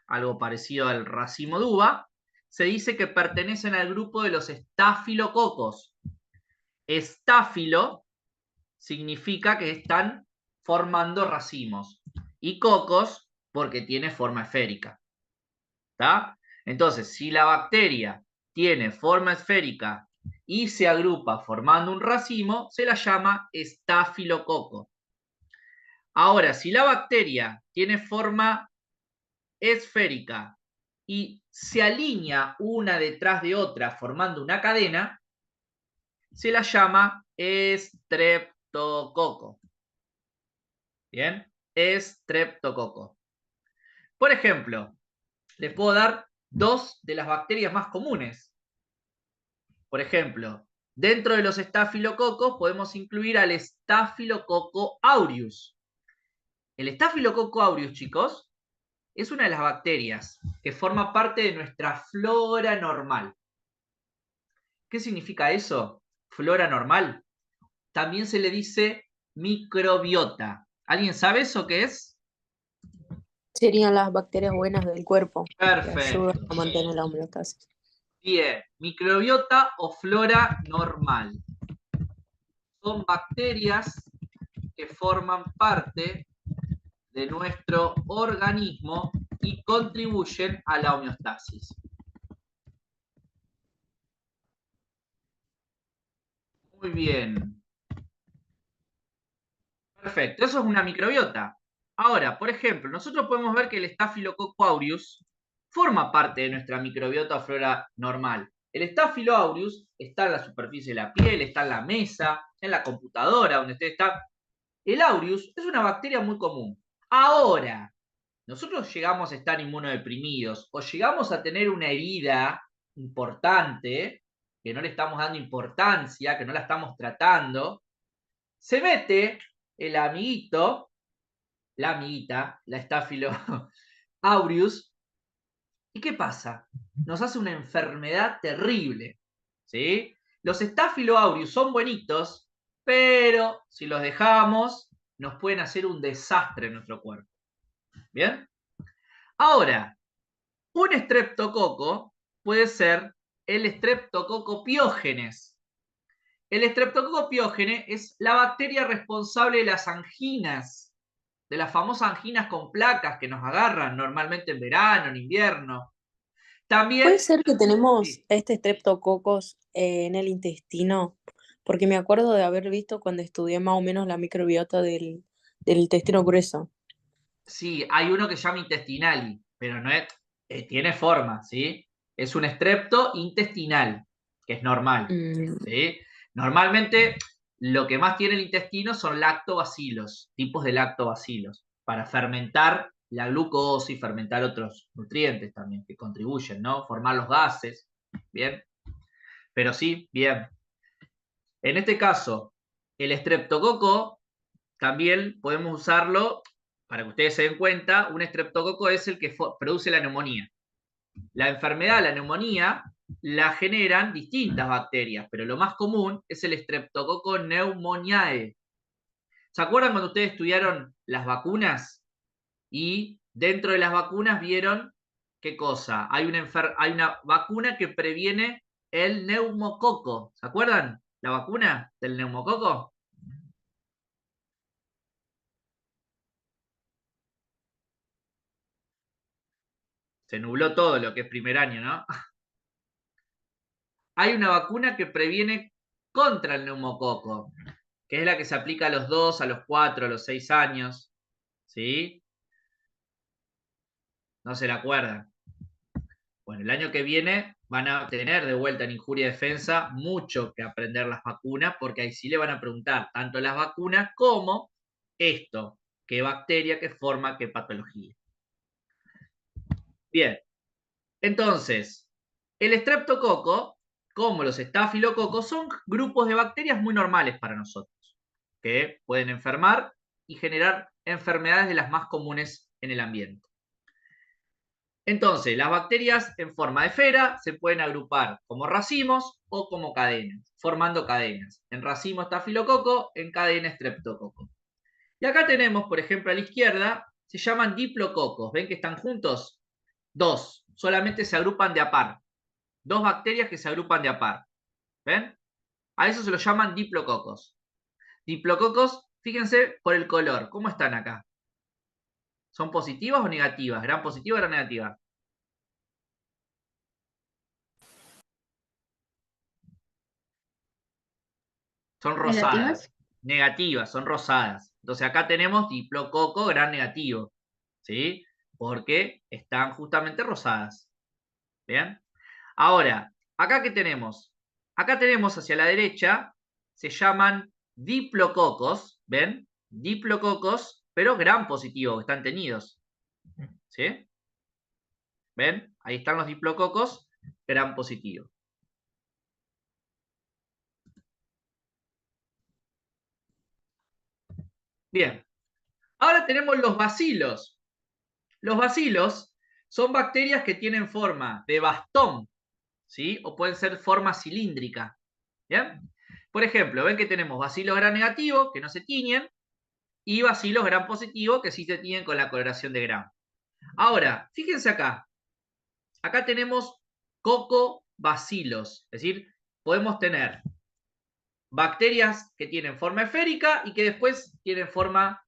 algo parecido al racimo de uva, se dice que pertenecen al grupo de los estafilococos. Estáfilo significa que están formando racimos y cocos porque tiene forma esférica. ¿Está? Entonces, si la bacteria tiene forma esférica y se agrupa formando un racimo, se la llama estafilococo. Ahora, si la bacteria tiene forma esférica y se alinea una detrás de otra formando una cadena, se la llama estreptococo. ¿Bien? Estreptococo. Por ejemplo, les puedo dar dos de las bacterias más comunes. Por ejemplo, dentro de los estafilococos podemos incluir al Staphylococcus aureus. El Staphylococcus aureus, chicos, es una de las bacterias que forma parte de nuestra flora normal. ¿Qué significa eso? Flora normal. También se le dice microbiota. ¿Alguien sabe eso qué es? Serían las bacterias buenas del cuerpo que ayudan Perfecto. a mantener la homeostasis. Bien, microbiota o flora normal. Son bacterias que forman parte de nuestro organismo y contribuyen a la homeostasis. Muy bien. Perfecto, eso es una microbiota. Ahora, por ejemplo, nosotros podemos ver que el Staphylococcus aureus forma parte de nuestra microbiota o flora normal. El Staphylococcus aureus está en la superficie de la piel, está en la mesa, en la computadora, donde usted está. El aureus es una bacteria muy común. Ahora, nosotros llegamos a estar inmunodeprimidos o llegamos a tener una herida importante, que no le estamos dando importancia, que no la estamos tratando, se mete el amiguito, la amiguita, la Staphylococcus aureus, ¿y qué pasa? Nos hace una enfermedad terrible, ¿sí? Los Staphylococcus aureus son buenitos, pero si los dejamos, nos pueden hacer un desastre en nuestro cuerpo. ¿Bien? Ahora, un estreptococo puede ser el Streptococcus pyogenes. El Streptococcus pyogenes es la bacteria responsable de las anginas, de las famosas anginas con placas que nos agarran normalmente en verano, en invierno. También, ¿Puede ser que tenemos sí, este estreptococos en el intestino? Porque me acuerdo de haber visto cuando estudié más o menos la microbiota del intestino grueso. sí, hay uno que se llama intestinali, pero no es, tiene forma, ¿sí? Es un estrepto intestinal, que es normal, Mm, ¿sí? Normalmente lo que más tiene el intestino son lactobacilos, tipos de lactobacilos, para fermentar la glucosa y fermentar otros nutrientes también que contribuyen, ¿no? Formar los gases, ¿bien? Pero sí, bien. En este caso, el estreptococo también podemos usarlo, para que ustedes se den cuenta, un estreptococo es el que produce la neumonía. La enfermedad, la neumonía, la generan distintas bacterias, pero lo más común es el Streptococcus pneumoniae. ¿Se acuerdan cuando ustedes estudiaron las vacunas? Y dentro de las vacunas vieron qué cosa. Hay una vacuna que previene el neumococo. ¿Se acuerdan? La vacuna del neumococo. Se nubló todo lo que es primer año, ¿no? Hay una vacuna que previene contra el neumococo, que es la que se aplica a los 2, a los 4, a los 6 años. ¿Sí? No se la acuerdan. Bueno, el año que viene van a tener de vuelta en Injuria Defensa mucho que aprender las vacunas, porque ahí sí le van a preguntar tanto las vacunas como esto, qué bacteria, qué forma, qué patología. Bien, entonces, el estreptococo, como los estafilococos, son grupos de bacterias muy normales para nosotros, que pueden enfermar y generar enfermedades de las más comunes en el ambiente. Entonces, las bacterias en forma de esfera se pueden agrupar como racimos o como cadenas, formando cadenas. En racimo estafilococo, en cadena estreptococo. Y acá tenemos, por ejemplo, a la izquierda, se llaman diplococos. ¿Ven que están juntos? Dos, solamente se agrupan de a par. Dos bacterias que se agrupan de a par. ¿Ven? A eso se los llaman diplococos. Diplococos, fíjense por el color. ¿Cómo están acá? ¿Son positivas o negativas? ¿Gran positiva o gran negativa? Son rosadas. ¿Negativas? Negativas, son rosadas. Entonces acá tenemos diplococo gran negativo. ¿Sí? Porque están justamente rosadas. ¿Bien? Ahora, ¿acá qué tenemos? Acá tenemos hacia la derecha, se llaman diplococos, ¿ven? Diplococos, pero gran positivo, que están teñidos. ¿Sí? ¿Ven? Ahí están los diplococos, gran positivo. Bien. Ahora tenemos los bacilos. Los bacilos son bacterias que tienen forma de bastón, ¿sí? O pueden ser forma cilíndrica. ¿Bien? Por ejemplo, ven que tenemos bacilos gram negativos que no se tiñen y bacilos gram positivo que sí se tienen con la coloración de gram. Ahora, fíjense acá. Acá tenemos cocobacilos, es decir, podemos tener bacterias que tienen forma esférica y que después tienen forma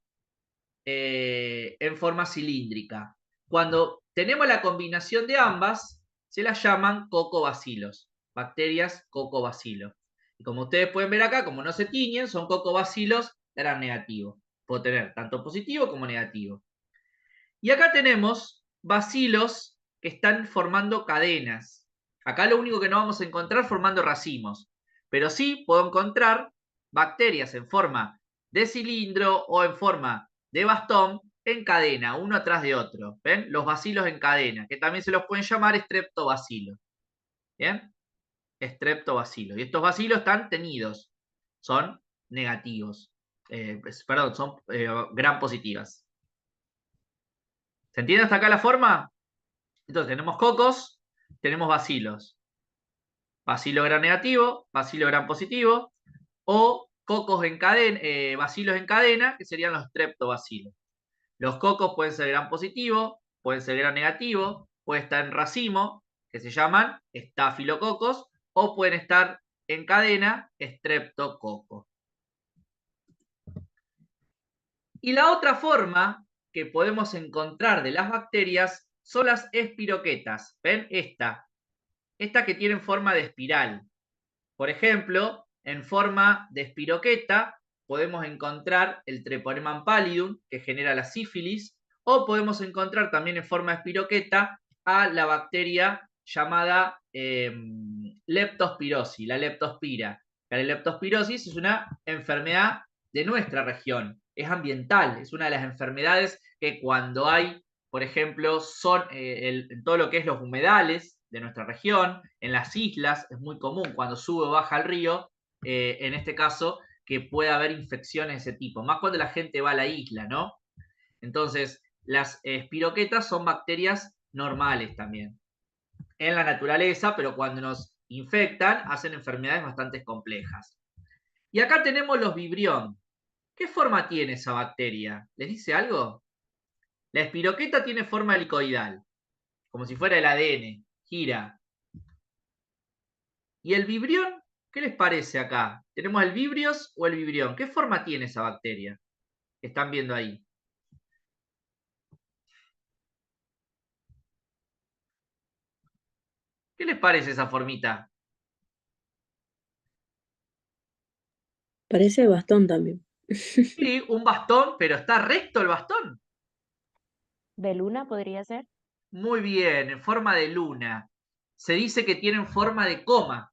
en forma cilíndrica. Cuando tenemos la combinación de ambas, se las llaman cocobacilos, bacterias cocobacilos. Y como ustedes pueden ver acá, como no se tiñen, son cocobacilos gram negativo. Puedo tener tanto positivo como negativo. Y acá tenemos bacilos que están formando cadenas. Acá lo único que no vamos a encontrar formando racimos, pero sí puedo encontrar bacterias en forma de cilindro o en forma de bastón en cadena, uno atrás de otro. ¿Ven? Los bacilos en cadena, que también se los pueden llamar estreptobacilos. ¿Bien? Estreptobacilos. Y estos bacilos están tenidos, son negativos. Perdón, son gram positivas. ¿Se entiende hasta acá la forma? Entonces tenemos cocos, tenemos bacilos. Bacilo gram negativo, bacilo gram positivo, o cocos en cadena, bacilos en cadena, que serían los streptobacilos. Los cocos pueden ser gram positivo, pueden ser gram negativo, pueden estar en racimo, que se llaman estafilococos, o pueden estar en cadena, streptococos. Y la otra forma que podemos encontrar de las bacterias son las espiroquetas. ¿Ven? Esta que tiene forma de espiral. Por ejemplo, en forma de espiroqueta podemos encontrar el Treponema pallidum, que genera la sífilis, o podemos encontrar también en forma de espiroqueta a la bacteria llamada leptospirosis, la leptospira. La leptospirosis es una enfermedad de nuestra región, es ambiental, es una de las enfermedades que cuando hay, por ejemplo, son en todo lo que es los humedales de nuestra región, en las islas, es muy común cuando sube o baja el río, en este caso, que pueda haber infecciones de ese tipo, más cuando la gente va a la isla, ¿no? Entonces, las espiroquetas son bacterias normales también, en la naturaleza, pero cuando nos infectan, hacen enfermedades bastante complejas. Y acá tenemos los vibrión. ¿Qué forma tiene esa bacteria? ¿Les dice algo? La espiroqueta tiene forma helicoidal, como si fuera el ADN, gira. ¿Y el vibrión? ¿Qué les parece acá? ¿Tenemos el vibrios o el vibrión? ¿Qué forma tiene esa bacteria que están viendo ahí? ¿Qué les parece esa formita? Parece bastón también. Sí, un bastón, pero ¿está recto el bastón? ¿De luna podría ser? Muy bien, en forma de luna. Se dice que tienen forma de coma,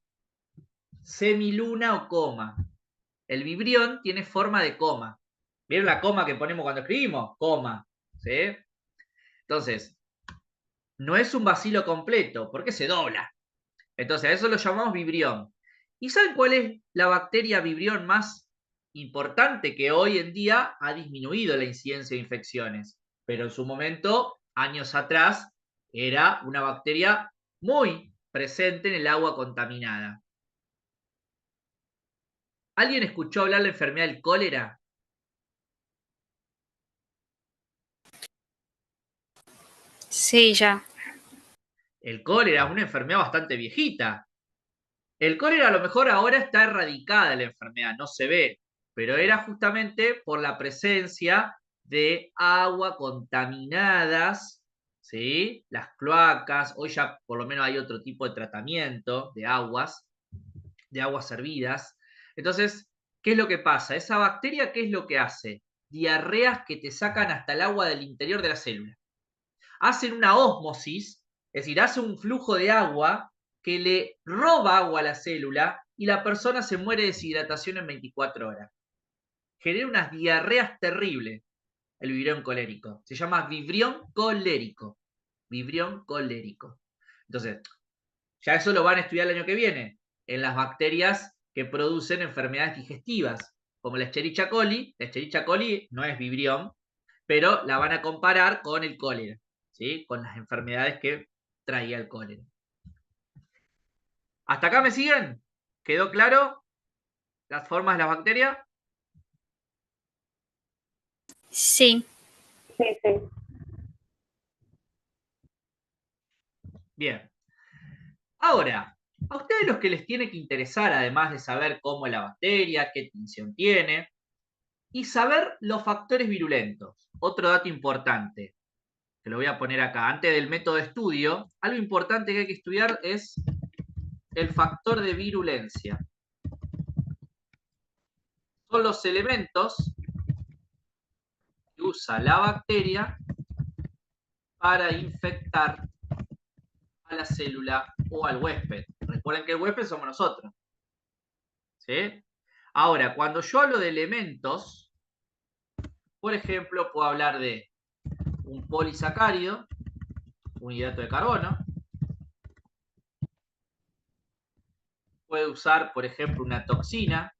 semiluna o coma. El vibrión tiene forma de coma. ¿Vieron la coma que ponemos cuando escribimos? Coma. ¿Sí? Entonces, no es un bacilo completo, porque se dobla. Entonces, a eso lo llamamos vibrión. ¿Y saben cuál es la bacteria vibrión más importante que hoy en día ha disminuido la incidencia de infecciones? Pero en su momento, años atrás, era una bacteria muy presente en el agua contaminada. ¿Alguien escuchó hablar de la enfermedad del cólera? Sí, ya. El cólera es una enfermedad bastante viejita. El cólera a lo mejor ahora está erradicada la enfermedad, no se ve, pero era justamente por la presencia de agua contaminadas, ¿sí? Las cloacas, hoy ya por lo menos hay otro tipo de tratamiento de aguas servidas. Entonces, ¿qué es lo que pasa? Esa bacteria, ¿qué es lo que hace? Diarreas que te sacan hasta el agua del interior de la célula. Hacen una ósmosis, es decir, hace un flujo de agua que le roba agua a la célula y la persona se muere de deshidratación en 24 horas. Genera unas diarreas terribles el vibrión colérico. Se llama vibrión colérico. Vibrión colérico. Entonces, ya eso lo van a estudiar el año que viene en las bacterias que producen enfermedades digestivas, como la Escherichia coli. La Escherichia coli no es vibrión, pero la van a comparar con el cólera, ¿sí? Con las enfermedades que traía el cólera. ¿Hasta acá me siguen? ¿Quedó claro las formas de las bacterias? Sí. Sí, sí. Bien. Ahora, a ustedes los que les tiene que interesar, además de saber cómo es la bacteria, qué tensión tiene, y saber los factores virulentos. Otro dato importante, que lo voy a poner acá, antes del método de estudio, algo importante que hay que estudiar es el factor de virulencia. Son los elementos que usa la bacteria para infectar a la célula o al huésped. Recuerden que el huésped somos nosotros. ¿Sí? Ahora, cuando yo hablo de elementos, por ejemplo, puedo hablar de un polisacárido, un hidrato de carbono. Puede usar, por ejemplo, una toxina.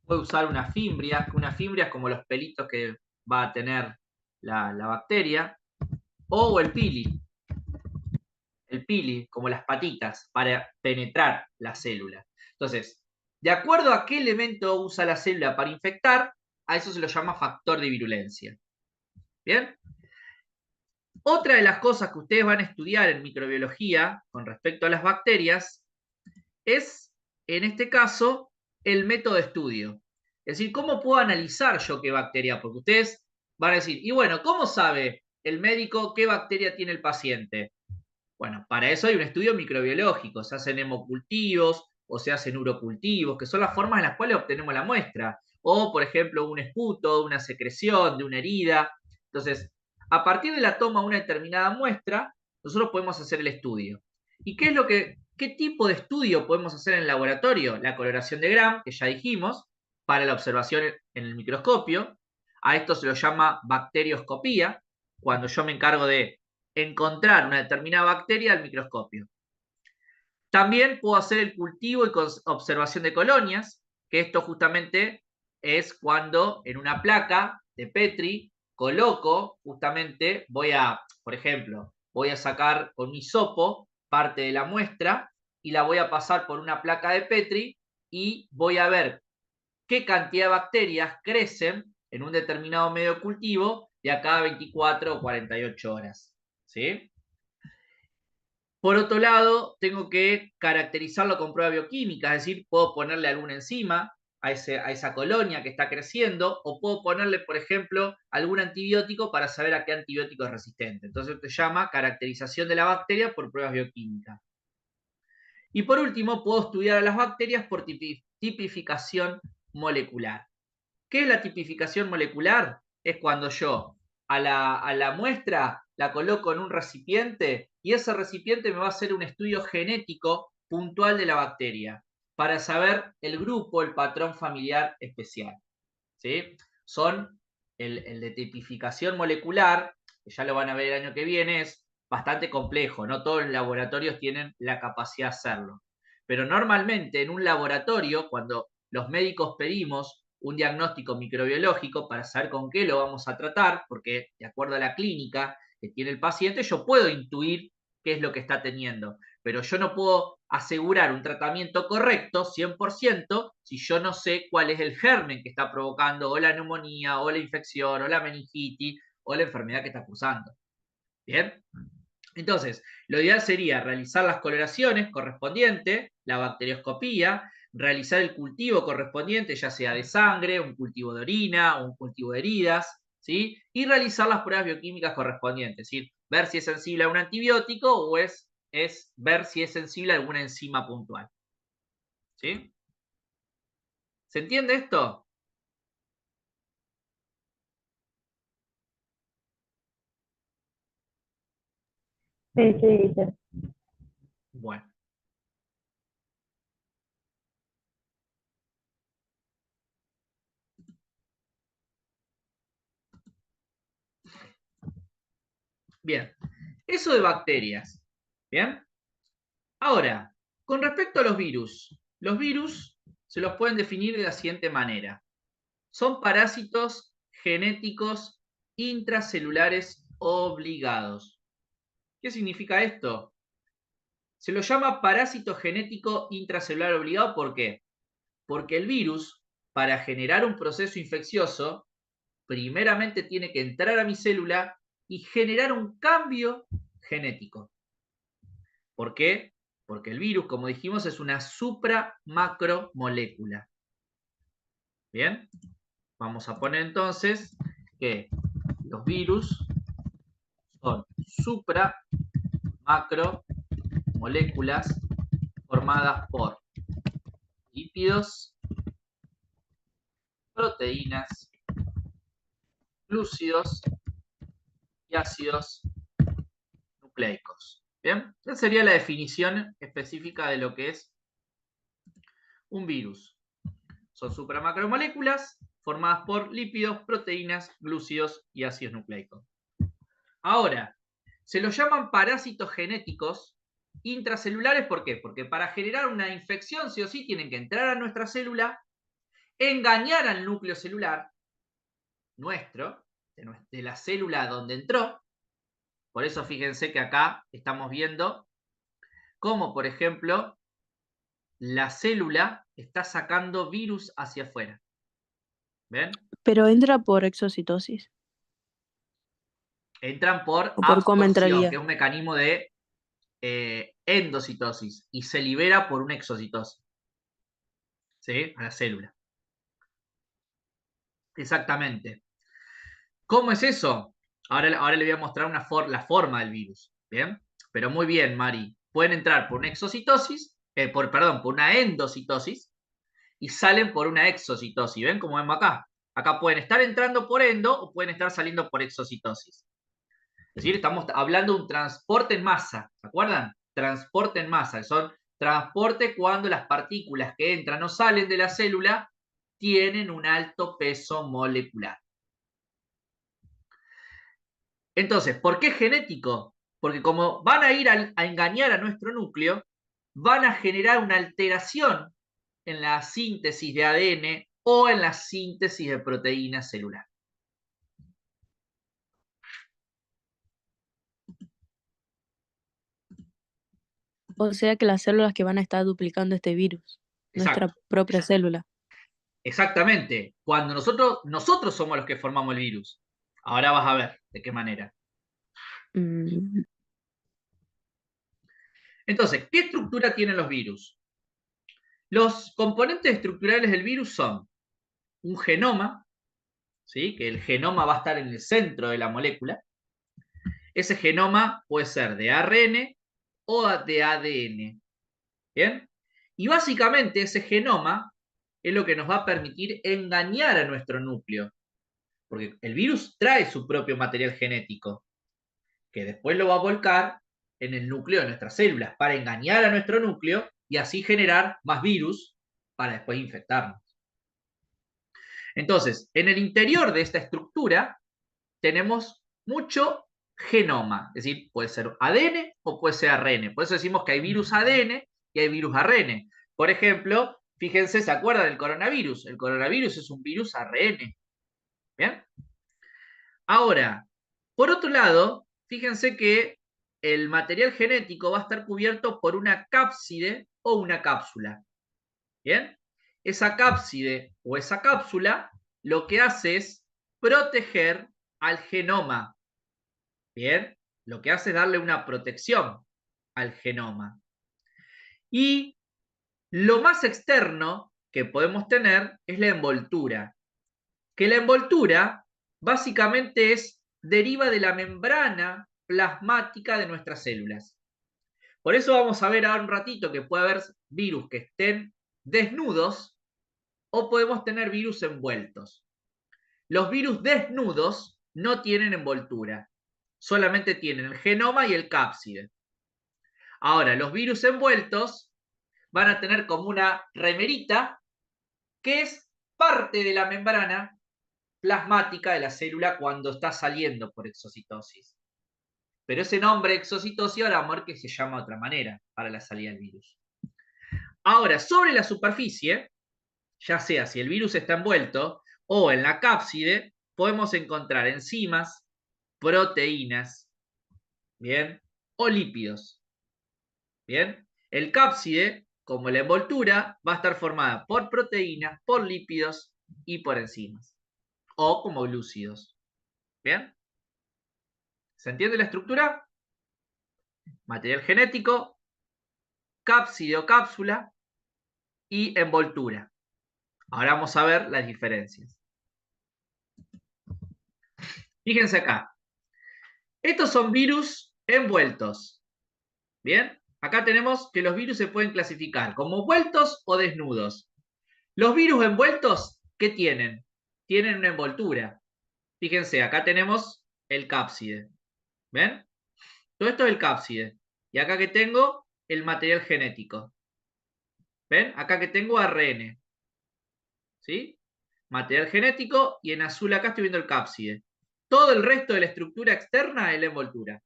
Puede usar una fimbria. Una fimbria es como los pelitos que va a tener la bacteria. O el pili. El pili, como las patitas, para penetrar la célula. Entonces, de acuerdo a qué elemento usa la célula para infectar, a eso se lo llama factor de virulencia. ¿Bien? Otra de las cosas que ustedes van a estudiar en microbiología con respecto a las bacterias es, en este caso, el método de estudio. Es decir, ¿cómo puedo analizar yo qué bacteria? Porque ustedes van a decir, y bueno, ¿cómo sabe el médico qué bacteria tiene el paciente? Bueno, para eso hay un estudio microbiológico. Se hacen hemocultivos o se hacen urocultivos, que son las formas en las cuales obtenemos la muestra. O, por ejemplo, un esputo, una secreción de una herida. Entonces, a partir de la toma de una determinada muestra, nosotros podemos hacer el estudio. ¿Y qué tipo de estudio podemos hacer en el laboratorio? La coloración de Gram, que ya dijimos, para la observación en el microscopio. A esto se lo llama bacterioscopía, cuando yo me encargo de encontrar una determinada bacteria al microscopio. También puedo hacer el cultivo y observación de colonias, que esto justamente es cuando en una placa de Petri coloco, justamente, por ejemplo, voy a sacar con mi hisopo parte de la muestra y la voy a pasar por una placa de Petri y voy a ver qué cantidad de bacterias crecen en un determinado medio de cultivo de acá a 24 o 48 horas. ¿Sí? Por otro lado, tengo que caracterizarlo con prueba bioquímica, es decir, puedo ponerle alguna enzima a esa colonia que está creciendo, o puedo ponerle, por ejemplo, algún antibiótico para saber a qué antibiótico es resistente. Entonces se llama caracterización de la bacteria por pruebas bioquímicas. Y por último, puedo estudiar a las bacterias por tipificación molecular. ¿Qué es la tipificación molecular? Es cuando yo a la muestra la coloco en un recipiente y ese recipiente me va a hacer un estudio genético puntual de la bacteria para saber el grupo, el patrón familiar especial. ¿Sí? Son el de tipificación molecular, que ya lo van a ver el año que viene, es bastante complejo. No todos los laboratorios tienen la capacidad de hacerlo. Pero normalmente en un laboratorio, cuando los médicos pedimos un diagnóstico microbiológico para saber con qué lo vamos a tratar, porque de acuerdo a la clínica que tiene el paciente, yo puedo intuir qué es lo que está teniendo, pero yo no puedo asegurar un tratamiento correcto 100% si yo no sé cuál es el germen que está provocando o la neumonía, o la infección, o la meningitis, o la enfermedad que está cursando. ¿Bien? Entonces, lo ideal sería realizar las coloraciones correspondientes, la bacterioscopía, realizar el cultivo correspondiente, ya sea de sangre, un cultivo de orina, o un cultivo de heridas, ¿sí? Y realizar las pruebas bioquímicas correspondientes, es decir, ver si es sensible a un antibiótico o es ver si es sensible a alguna enzima puntual. ¿Sí? ¿Se entiende esto? Sí, sí, dice. Bueno. Bien. Eso de bacterias. ¿Bien? Ahora, con respecto a los virus se los pueden definir de la siguiente manera. Son parásitos genéticos intracelulares obligados. ¿Qué significa esto? Se lo llama parásito genético intracelular obligado, ¿por qué? Porque el virus, para generar un proceso infeccioso, primeramente tiene que entrar a mi célula y generar un cambio genético. ¿Por qué? Porque el virus, como dijimos, es una supramacromolécula. Bien, vamos a poner entonces que los virus son supramacromoléculas formadas por lípidos, proteínas, glúcidos y ácidos nucleicos. Bien, esa sería la definición específica de lo que es un virus. Son supramacromoléculas formadas por lípidos, proteínas, glúcidos y ácidos nucleicos. Ahora, se los llaman parásitos genéticos intracelulares. ¿Por qué? Porque para generar una infección sí o sí tienen que entrar a nuestra célula, engañar al núcleo celular nuestro, de la célula donde entró. Por eso fíjense que acá estamos viendo cómo, por ejemplo, la célula está sacando virus hacia afuera. ¿Ven? Pero entra por exocitosis. Entran por ¿O por cómo absorción, entraría? que es un mecanismo de endocitosis, y se libera por una exocitosis. ¿Sí? A la célula. Exactamente. ¿Cómo es eso? Ahora le voy a mostrar la forma del virus. ¿Bien? Pero muy bien, Mari. Pueden entrar por una exocitosis, por una endocitosis, y salen por una exocitosis. ¿Ven cómo vemos acá? Acá pueden estar entrando por endo o pueden estar saliendo por exocitosis. Es decir, estamos hablando de un transporte en masa. ¿Se acuerdan? Transporte en masa. Son transporte cuando las partículas que entran o salen de la célula tienen un alto peso molecular. Entonces, ¿por qué genético? Porque como van a ir a engañar a nuestro núcleo, van a generar una alteración en la síntesis de ADN o en la síntesis de proteína celular. O sea que las células que van a estar duplicando este virus, nuestra Exacto. propia célula. Exactamente. Cuando nosotros somos los que formamos el virus. Ahora vas a ver de qué manera. Mm, Entonces, ¿qué estructura tienen los virus? Los componentes estructurales del virus son un genoma, ¿sí? Que el genoma va a estar en el centro de la molécula. Ese genoma puede ser de ARN o de ADN. ¿Bien? Y básicamente ese genoma es lo que nos va a permitir engañar a nuestro núcleo. Porque el virus trae su propio material genético, que después lo va a volcar en el núcleo de nuestras células para engañar a nuestro núcleo y así generar más virus para después infectarnos. Entonces, en el interior de esta estructura tenemos mucho genoma, es decir, puede ser ADN o puede ser ARN. Por eso decimos que hay virus ADN y hay virus ARN. Por ejemplo, fíjense, ¿se acuerdan del coronavirus? El coronavirus es un virus ARN. ¿Bien? Ahora, por otro lado, fíjense que el material genético va a estar cubierto por una cápside o una cápsula. ¿Bien? Esa cápside o esa cápsula lo que hace es proteger al genoma. ¿Bien? Lo que hace es darle una protección al genoma. Y lo más externo que podemos tener es la envoltura. Que la envoltura básicamente deriva de la membrana plasmática de nuestras células. Por eso vamos a ver ahora un ratito que puede haber virus que estén desnudos o podemos tener virus envueltos. Los virus desnudos no tienen envoltura, solamente tienen el genoma y el cápside. Ahora, los virus envueltos van a tener como una remerita que es parte de la membrana plasmática de la célula cuando está saliendo por exocitosis. Pero ese nombre exocitosis ahora vamos a ver que se llama de otra manera para la salida del virus. Ahora, sobre la superficie, ya sea si el virus está envuelto o en la cápside, podemos encontrar enzimas, proteínas, ¿bien? O lípidos, ¿bien? El cápside, como la envoltura, va a estar formada por proteínas, por lípidos y por enzimas. o como glúcidos. ¿Bien? ¿Se entiende la estructura? Material genético, cápside o cápsula y envoltura. Ahora vamos a ver las diferencias. Fíjense acá. Estos son virus envueltos. ¿Bien? Acá tenemos que los virus se pueden clasificar como envueltos o desnudos. Los virus envueltos, ¿qué tienen? Tienen una envoltura. Fíjense, acá tenemos el cápside. ¿Ven? Todo esto es el cápside. Y acá que tengo el material genético. ¿Ven? Acá que tengo ARN. ¿Sí? Material genético y en azul acá estoy viendo el cápside. Todo el resto de la estructura externa es la envoltura.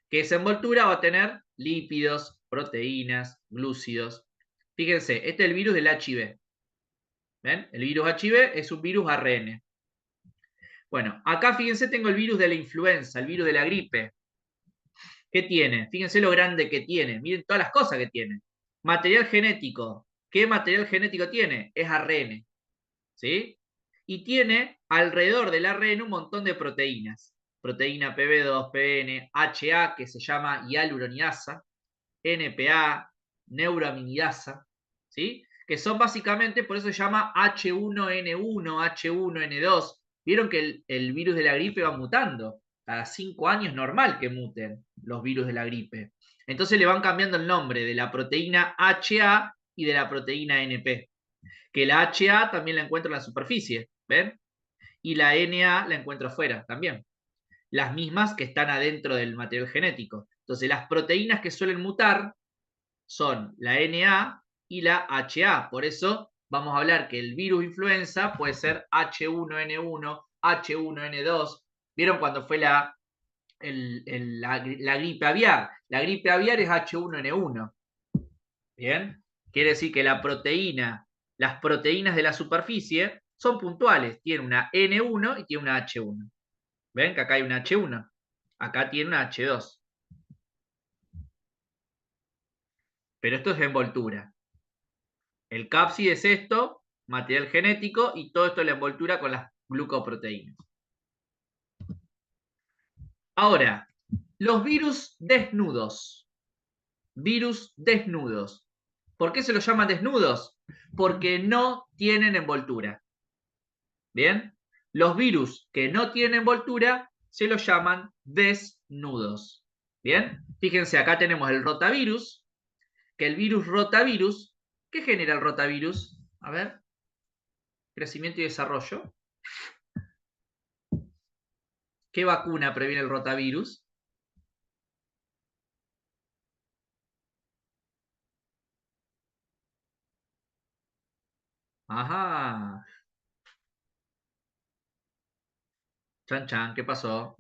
Que esa envoltura va a tener lípidos, proteínas, glúcidos. Fíjense, este es el virus del HIV. ¿Ven? El virus HIV es un virus ARN. Bueno, acá fíjense tengo el virus de la influenza, el virus de la gripe. ¿Qué tiene? Fíjense lo grande que tiene. Miren todas las cosas que tiene. Material genético. ¿Qué material genético tiene? Es ARN. ¿Sí? Y tiene alrededor del ARN un montón de proteínas. Proteína PB2, PN, HA, que se llama hialuronidasa, NPA, neuroaminidasa, ¿sí? Que son básicamente, por eso se llama H1N1, H1N2. Vieron que el virus de la gripe va mutando. Cada 5 años es normal que muten los virus de la gripe. Entonces le van cambiando el nombre de la proteína HA y de la proteína NP. Que la HA también la encuentro en la superficie, ¿ven? Y la NA la encuentro afuera también. Las mismas que están adentro del material genético. Entonces las proteínas que suelen mutar son la NA y la HA. Por eso vamos a hablar que el virus influenza puede ser H1N1, H1N2. ¿Vieron cuando fue la gripe aviar? La gripe aviar es H1N1. ¿Bien? Quiere decir que las proteínas de la superficie son puntuales. Tiene una N1 y tiene una H1. ¿Ven que acá hay una H1? Acá tiene una H2. Pero esto es de envoltura. El cápside es esto, material genético, y todo esto es la envoltura con las glucoproteínas. Ahora, los virus desnudos. Virus desnudos. ¿Por qué se los llaman desnudos? Porque no tienen envoltura. ¿Bien? Los virus que no tienen envoltura se los llaman desnudos. ¿Bien? Fíjense, acá tenemos el rotavirus, que el virus rotavirus, ¿qué genera el rotavirus? A ver, crecimiento y desarrollo. ¿Qué vacuna previene el rotavirus? Ajá. Chan chan, ¿qué pasó?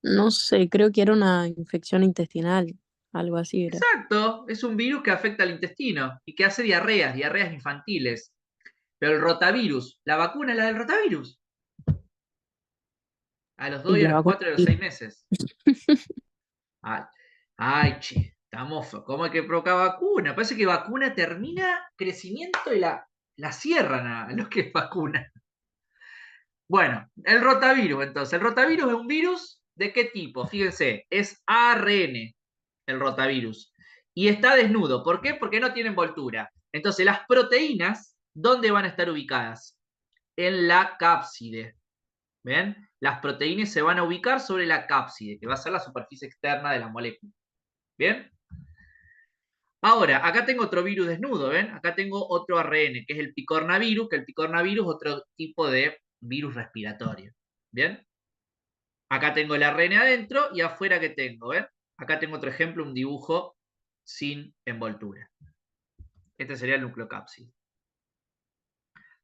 No sé, creo que era una infección intestinal, algo así era. Exacto, es un virus que afecta al intestino y que hace diarreas infantiles. Pero el rotavirus, la vacuna es la del rotavirus. A los 2 Y y a la los vacuna 4 y a los 6 meses. Ay, ay, che, estamos, ¿cómo es que provoca vacuna? Parece que vacuna termina crecimiento y la cierran a los que es vacuna. Bueno, el rotavirus, entonces. El rotavirus es un virus ¿de qué tipo? Fíjense, es ARN el rotavirus. Y está desnudo. ¿Por qué? Porque no tiene envoltura. Entonces, las proteínas, ¿dónde van a estar ubicadas? En la cápside. ¿Ven? Las proteínas se van a ubicar sobre la cápside, que va a ser la superficie externa de la molécula. ¿Bien? Ahora, acá tengo otro virus desnudo, ¿ven? Acá tengo otro ARN, que es el picornavirus, que el picornavirus es otro tipo de virus respiratorio. ¿Bien? Acá tengo el ARN adentro y afuera que tengo, ¿ven? Acá tengo otro ejemplo, un dibujo sin envoltura. Este sería el nucleocápside.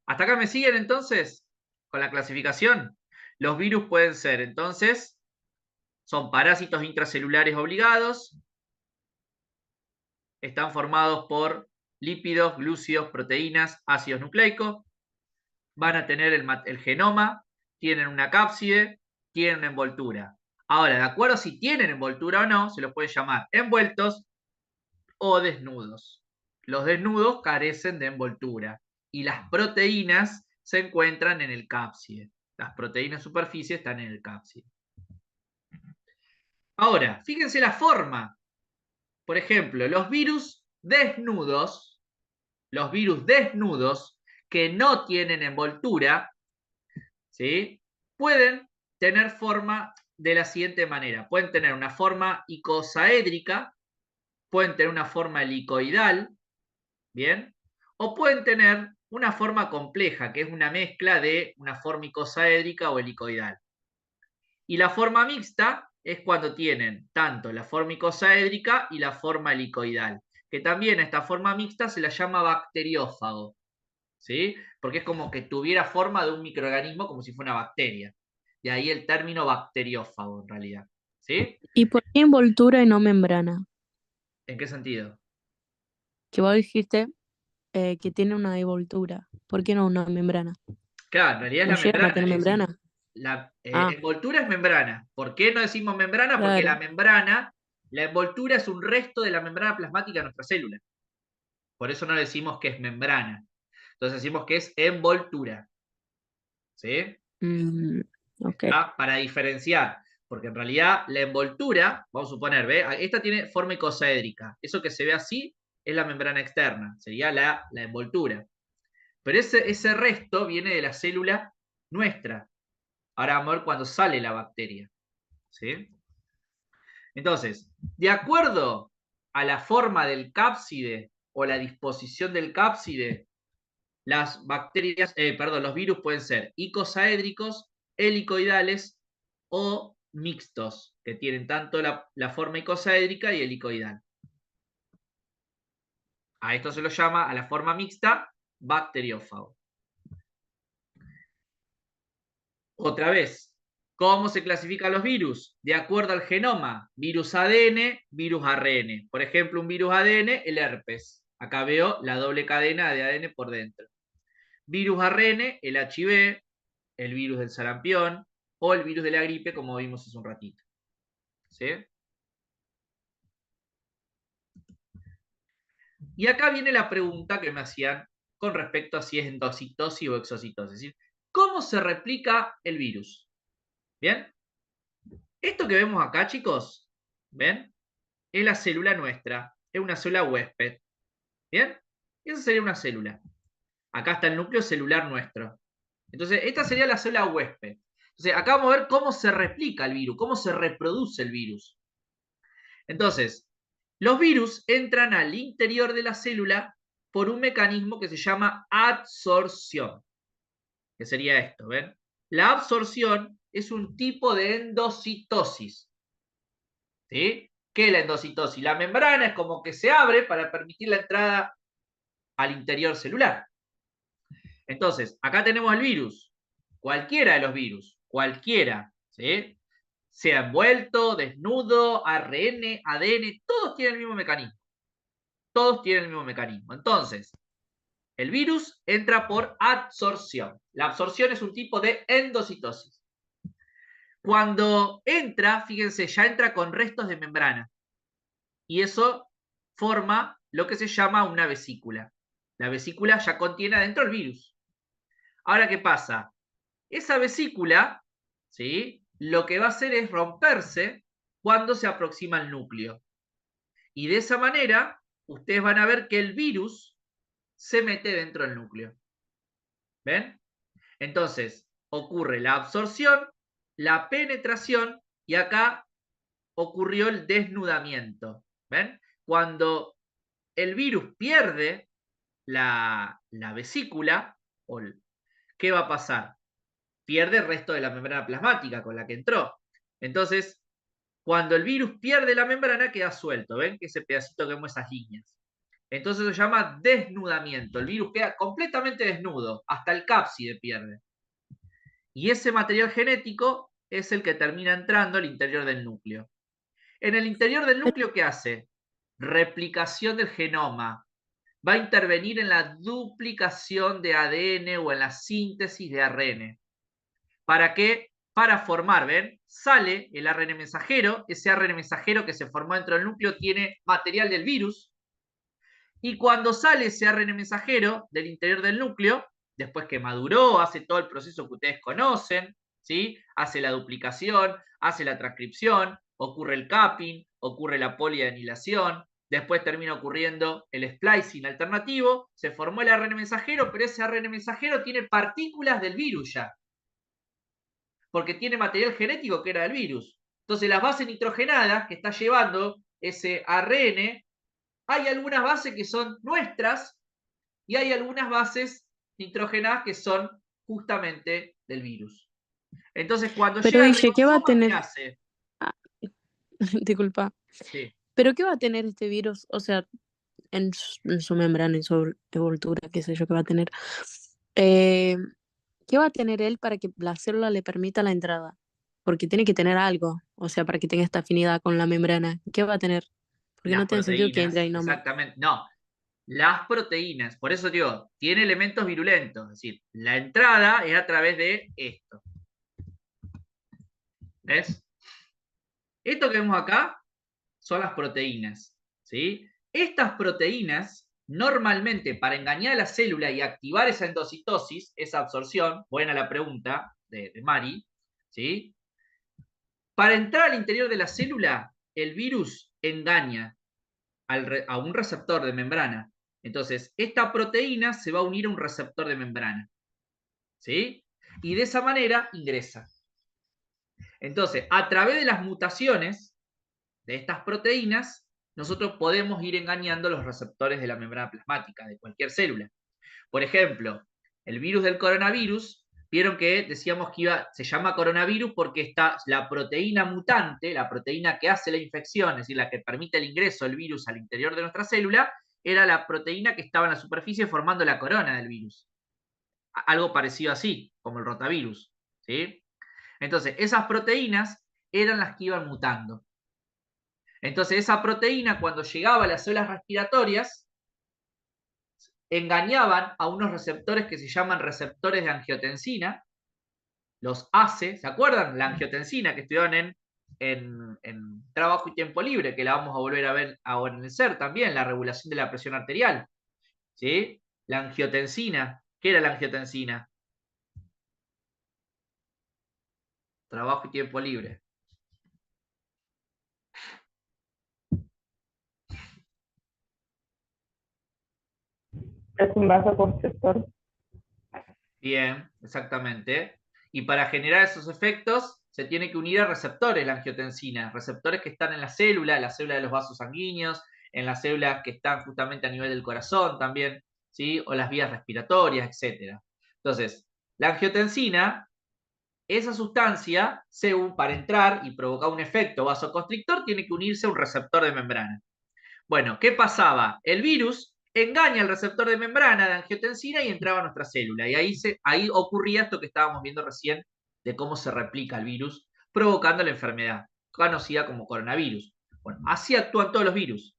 ¿Hasta acá me siguen entonces con la clasificación? Los virus pueden ser entonces, son parásitos intracelulares obligados, están formados por lípidos, glúcidos, proteínas, ácidos nucleicos, van a tener el genoma, tienen una cápside, tienen una envoltura. Ahora, de acuerdo a si tienen envoltura o no, se los puede llamar envueltos o desnudos. Los desnudos carecen de envoltura. y las proteínas se encuentran en el cápside. Las proteínas de superficie están en el cápside. Ahora, fíjense la forma. Por ejemplo, los virus desnudos que no tienen envoltura, ¿sí? Pueden tener forma de la siguiente manera. Pueden tener una forma icosaédrica, pueden tener una forma helicoidal, ¿bien? O pueden tener una forma compleja, que es una mezcla de una forma icosaédrica o helicoidal. Y la forma mixta es cuando tienen tanto la forma icosaédrica y la forma helicoidal, que también esta forma mixta se la llama bacteriófago, ¿sí? Porque es como que tuviera forma de un microorganismo como si fuera una bacteria. De ahí el término bacteriófago en realidad, ¿sí? ¿Y por qué envoltura y no membrana? ¿En qué sentido? Que vos dijiste que tiene una envoltura. ¿Por qué no una membrana? Claro, en realidad es ¿No la llegan a membrana, tener es decir, membrana? la Ah, envoltura es membrana. ¿Por qué no decimos membrana? Porque claro. la membrana, la envoltura es un resto de la membrana plasmática de nuestra célula. Por eso no decimos que es membrana. Entonces decimos que es envoltura. ¿Sí? Mm, ok. ¿Está? Para diferenciar. Porque en realidad la envoltura, vamos a suponer, ¿ve? Esta tiene forma icosaédrica. Eso que se ve así es la membrana externa. Sería la envoltura. Pero ese resto viene de la célula nuestra. Ahora vamos a ver cuando sale la bacteria. ¿Sí? Entonces, de acuerdo a la forma del cápside o la disposición del cápside, las bacterias, los virus pueden ser icosaédricos, helicoidales o mixtos, que tienen tanto la forma icosaédrica y helicoidal. A esto se lo llama, a la forma mixta, bacteriófago. Otra vez, ¿cómo se clasifican los virus? De acuerdo al genoma, virus ADN, virus ARN. Por ejemplo, un virus ADN, el herpes. Acá veo la doble cadena de ADN por dentro. Virus ARN, el HIV, el virus del sarampión o el virus de la gripe, como vimos hace un ratito. ¿Sí? Y acá viene la pregunta que me hacían con respecto a si es endocitosis o exocitosis. Es decir, ¿cómo se replica el virus? ¿Bien? Esto que vemos acá, chicos, ¿ven? Es la célula nuestra. Es una célula huésped. ¿Bien? Esa sería una célula. Acá está el núcleo celular nuestro. Entonces, esta sería la célula huésped. Entonces, acá vamos a ver cómo se replica el virus, cómo se reproduce el virus. Entonces, los virus entran al interior de la célula por un mecanismo que se llama adsorción. Que sería esto, ¿ven? La absorción es un tipo de endocitosis. ¿Sí? ¿Qué es la endocitosis? La membrana es como que se abre para permitir la entrada al interior celular. Entonces, acá tenemos el virus. Cualquiera de los virus. Cualquiera. ¿Sí? Sea envuelto, desnudo, ARN, ADN, todos tienen el mismo mecanismo. Todos tienen el mismo mecanismo. Entonces, el virus entra por adsorción. La absorción es un tipo de endocitosis. Cuando entra, fíjense, ya entra con restos de membrana. Y eso forma lo que se llama una vesícula. La vesícula ya contiene adentro el virus. Ahora, ¿qué pasa? Esa vesícula, ¿sí? Lo que va a hacer es romperse cuando se aproxima al núcleo. Y de esa manera, ustedes van a ver que el virus se mete dentro del núcleo. ¿Ven? Entonces, ocurre la absorción, la penetración y acá ocurrió el desnudamiento. ¿Ven? Cuando el virus pierde la vesícula, ¿qué va a pasar? Pierde el resto de la membrana plasmática con la que entró. Entonces, cuando el virus pierde la membrana, queda suelto. ¿Ven? Que ese pedacito que vemos esas líneas. Entonces se llama desnudamiento. El virus queda completamente desnudo. Hasta el cápside pierde. Y ese material genético es el que termina entrando al interior del núcleo. En el interior del núcleo, ¿qué hace? Replicación del genoma. Va a intervenir en la duplicación de ADN o en la síntesis de ARN. ¿Para qué? Para formar, ¿ven? Sale el ARN mensajero, ese ARN mensajero que se formó dentro del núcleo tiene material del virus, Y cuando sale ese ARN mensajero del interior del núcleo, después que maduró, hace todo el proceso que ustedes conocen, ¿sí? Hace la duplicación, hace la transcripción, ocurre el capping, ocurre la polianilación, después termina ocurriendo el splicing alternativo, se formó el ARN mensajero, pero ese ARN mensajero tiene partículas del virus ya, porque tiene material genético que era del virus. Entonces las bases nitrogenadas que está llevando ese ARN, hay algunas bases que son nuestras y hay algunas bases nitrogenadas que son justamente del virus. Entonces cuando Pero llega el Guille, ¿qué va a ribosoma, ¿qué tener? hace? Ah, disculpa. Sí. ¿Pero qué va a tener este virus? O sea, en su membrana, en su envoltura, qué sé yo, qué va a tener. ¿Qué va a tener él para que la célula le permita la entrada? Porque tiene que tener algo, o sea, para que tenga esta afinidad con la membrana. ¿Qué va a tener? Porque no Las tiene sentido que entre proteínas, ahí nomás. exactamente. No, las proteínas, por eso digo, tiene elementos virulentos. Es decir, la entrada es a través de esto. ¿Ves? Esto que vemos acá son las proteínas, ¿sí? Estas proteínas, normalmente, para engañar a la célula y activar esa endocitosis, esa absorción, buena la pregunta de Mari, ¿sí? Para entrar al interior de la célula, el virus engaña a un receptor de membrana. Entonces, esta proteína se va a unir a un receptor de membrana, ¿sí? Y de esa manera ingresa. Entonces, a través de las mutaciones de estas proteínas, nosotros podemos ir engañando los receptores de la membrana plasmática de cualquier célula. Por ejemplo, el virus del coronavirus, vieron que decíamos que se llama coronavirus porque está la proteína mutante, la proteína que hace la infección, es decir, la que permite el ingreso del virus al interior de nuestra célula, era la proteína que estaba en la superficie formando la corona del virus. Algo parecido así, como el rotavirus, ¿sí? Entonces, esas proteínas eran las que iban mutando. Entonces, esa proteína, cuando llegaba a las células respiratorias, engañaban a unos receptores que se llaman receptores de angiotensina, los ACE, ¿se acuerdan? La angiotensina que estudiaron en Trabajo y Tiempo Libre, que la vamos a volver a ver ahora en el SER también, la regulación de la presión arterial, ¿sí? La angiotensina, ¿qué era la angiotensina? Trabajo y Tiempo Libre. Es un vasoconstrictor. Bien, exactamente. Y para generar esos efectos se tiene que unir a receptores la angiotensina, receptores que están en la célula de los vasos sanguíneos, en las células que están justamente a nivel del corazón también, ¿sí? O las vías respiratorias, etc. Entonces, la angiotensina, esa sustancia, para entrar y provocar un efecto vasoconstrictor, tiene que unirse a un receptor de membrana. Bueno, ¿qué pasaba? El virus engaña al receptor de membrana de angiotensina y entraba a nuestra célula. Y ahí ocurría esto que estábamos viendo recién de cómo se replica el virus, provocando la enfermedad, conocida como coronavirus. Bueno, así actúan todos los virus.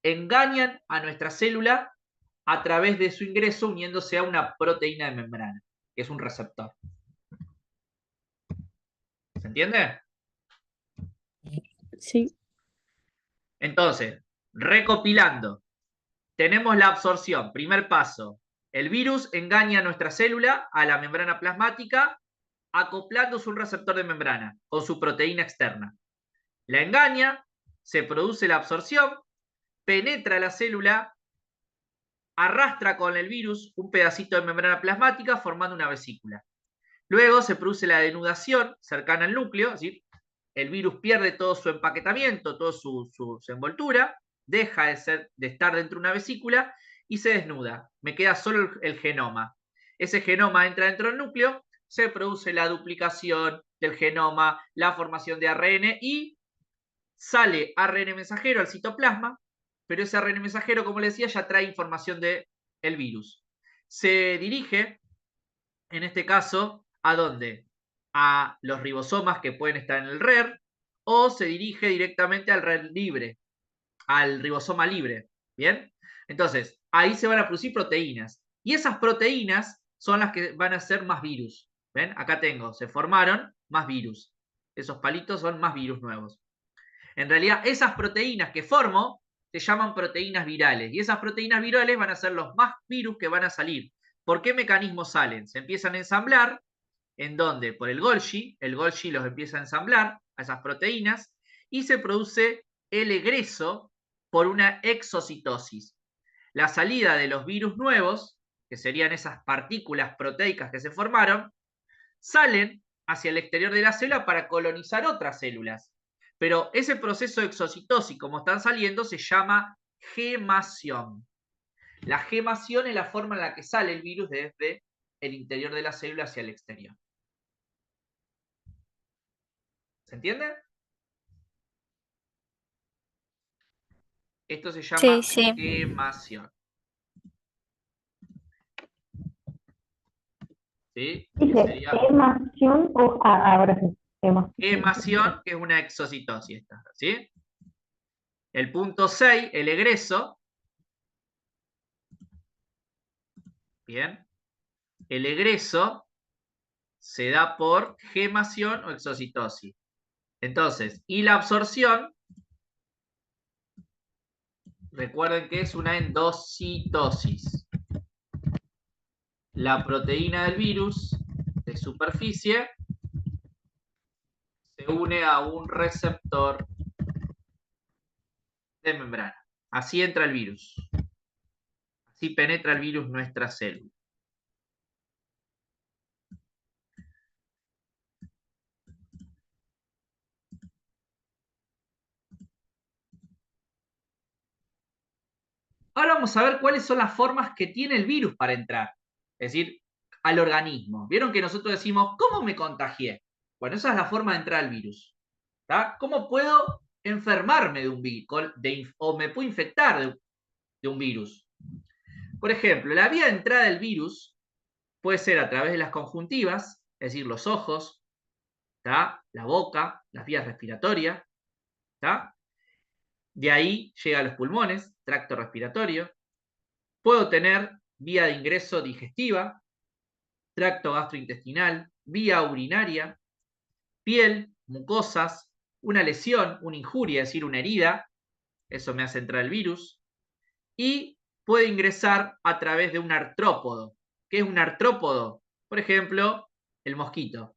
Engañan a nuestra célula a través de su ingreso uniéndose a una proteína de membrana, que es un receptor. ¿Se entiende? Sí. Entonces, recopilando, tenemos la absorción, primer paso. El virus engaña a nuestra célula, a la membrana plasmática, acoplándose un receptor de membrana con su proteína externa. La engaña, se produce la absorción, penetra la célula, arrastra con el virus un pedacito de membrana plasmática formando una vesícula. Luego se produce la denudación cercana al núcleo, es decir, el virus pierde todo su empaquetamiento, toda su envoltura, deja de estar dentro de una vesícula y se desnuda. Me queda solo el genoma. Ese genoma entra dentro del núcleo, se produce la duplicación del genoma, la formación de ARN y sale ARN mensajero al citoplasma, pero ese ARN mensajero, como les decía, ya trae información del virus. Se dirige, en este caso, ¿a dónde? A los ribosomas que pueden estar en el RER, o se dirige directamente al RER libre, al ribosoma libre. ¿Bien? Entonces, ahí se van a producir proteínas. Y esas proteínas son las que van a ser más virus. ¿Ven? Acá tengo, se formaron más virus. Esos palitos son más virus nuevos. En realidad, esas proteínas que formo se llaman proteínas virales. Y esas proteínas virales van a ser los más virus que van a salir. ¿Por qué mecanismo salen? Se empiezan a ensamblar, ¿en dónde? Por el Golgi los empieza a ensamblar a esas proteínas y se produce el egreso por una exocitosis. La salida de los virus nuevos, que serían esas partículas proteicas que se formaron, salen hacia el exterior de la célula para colonizar otras células. Pero ese proceso de exocitosis, como están saliendo, se llama gemación. La gemación es la forma en la que sale el virus desde el interior de la célula hacia el exterior. ¿Se entiende? Esto se llama Sí. gemación. ¿Sí? Dice, gemación o ahora sí. Gemación, que es una exocitosis. ¿Sí? El punto 6, el egreso. Bien. El egreso se da por gemación o exocitosis. Entonces, y la absorción, recuerden que es una endocitosis. La proteína del virus de superficie se une a un receptor de membrana. Así entra el virus. Así penetra el virus nuestra célula. Ahora vamos a ver cuáles son las formas que tiene el virus para entrar. Es decir, al organismo. Vieron que nosotros decimos, ¿cómo me contagié? Bueno, esa es la forma de entrar al virus. ¿Tá? ¿Cómo puedo enfermarme de un virus? O me puedo infectar de un virus. Por ejemplo, la vía de entrada del virus puede ser a través de las conjuntivas, es decir, los ojos, ¿tá? La boca, las vías respiratorias. ¿Tá? De ahí llega a los pulmones, tracto respiratorio. Puedo tener vía de ingreso digestiva, tracto gastrointestinal, vía urinaria, piel, mucosas, una lesión, una injuria, es decir, una herida, eso me hace entrar el virus, y puede ingresar a través de un artrópodo. ¿Qué es un artrópodo? Por ejemplo, el mosquito,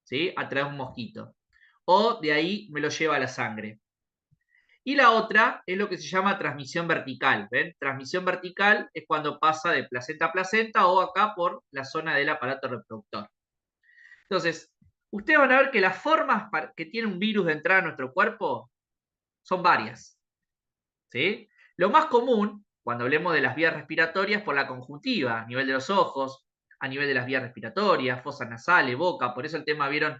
¿sí? A través de un mosquito. O de ahí me lo lleva a la sangre. Y la otra es lo que se llama transmisión vertical. ¿Ven? Transmisión vertical es cuando pasa de placenta a placenta o acá por la zona del aparato reproductor. Entonces, ustedes van a ver que las formas que tiene un virus de entrar a nuestro cuerpo son varias. ¿Sí? Lo más común, cuando hablemos de las vías respiratorias, por la conjuntiva, a nivel de los ojos, a nivel de las vías respiratorias, fosas nasales, boca. Por eso el tema, vieron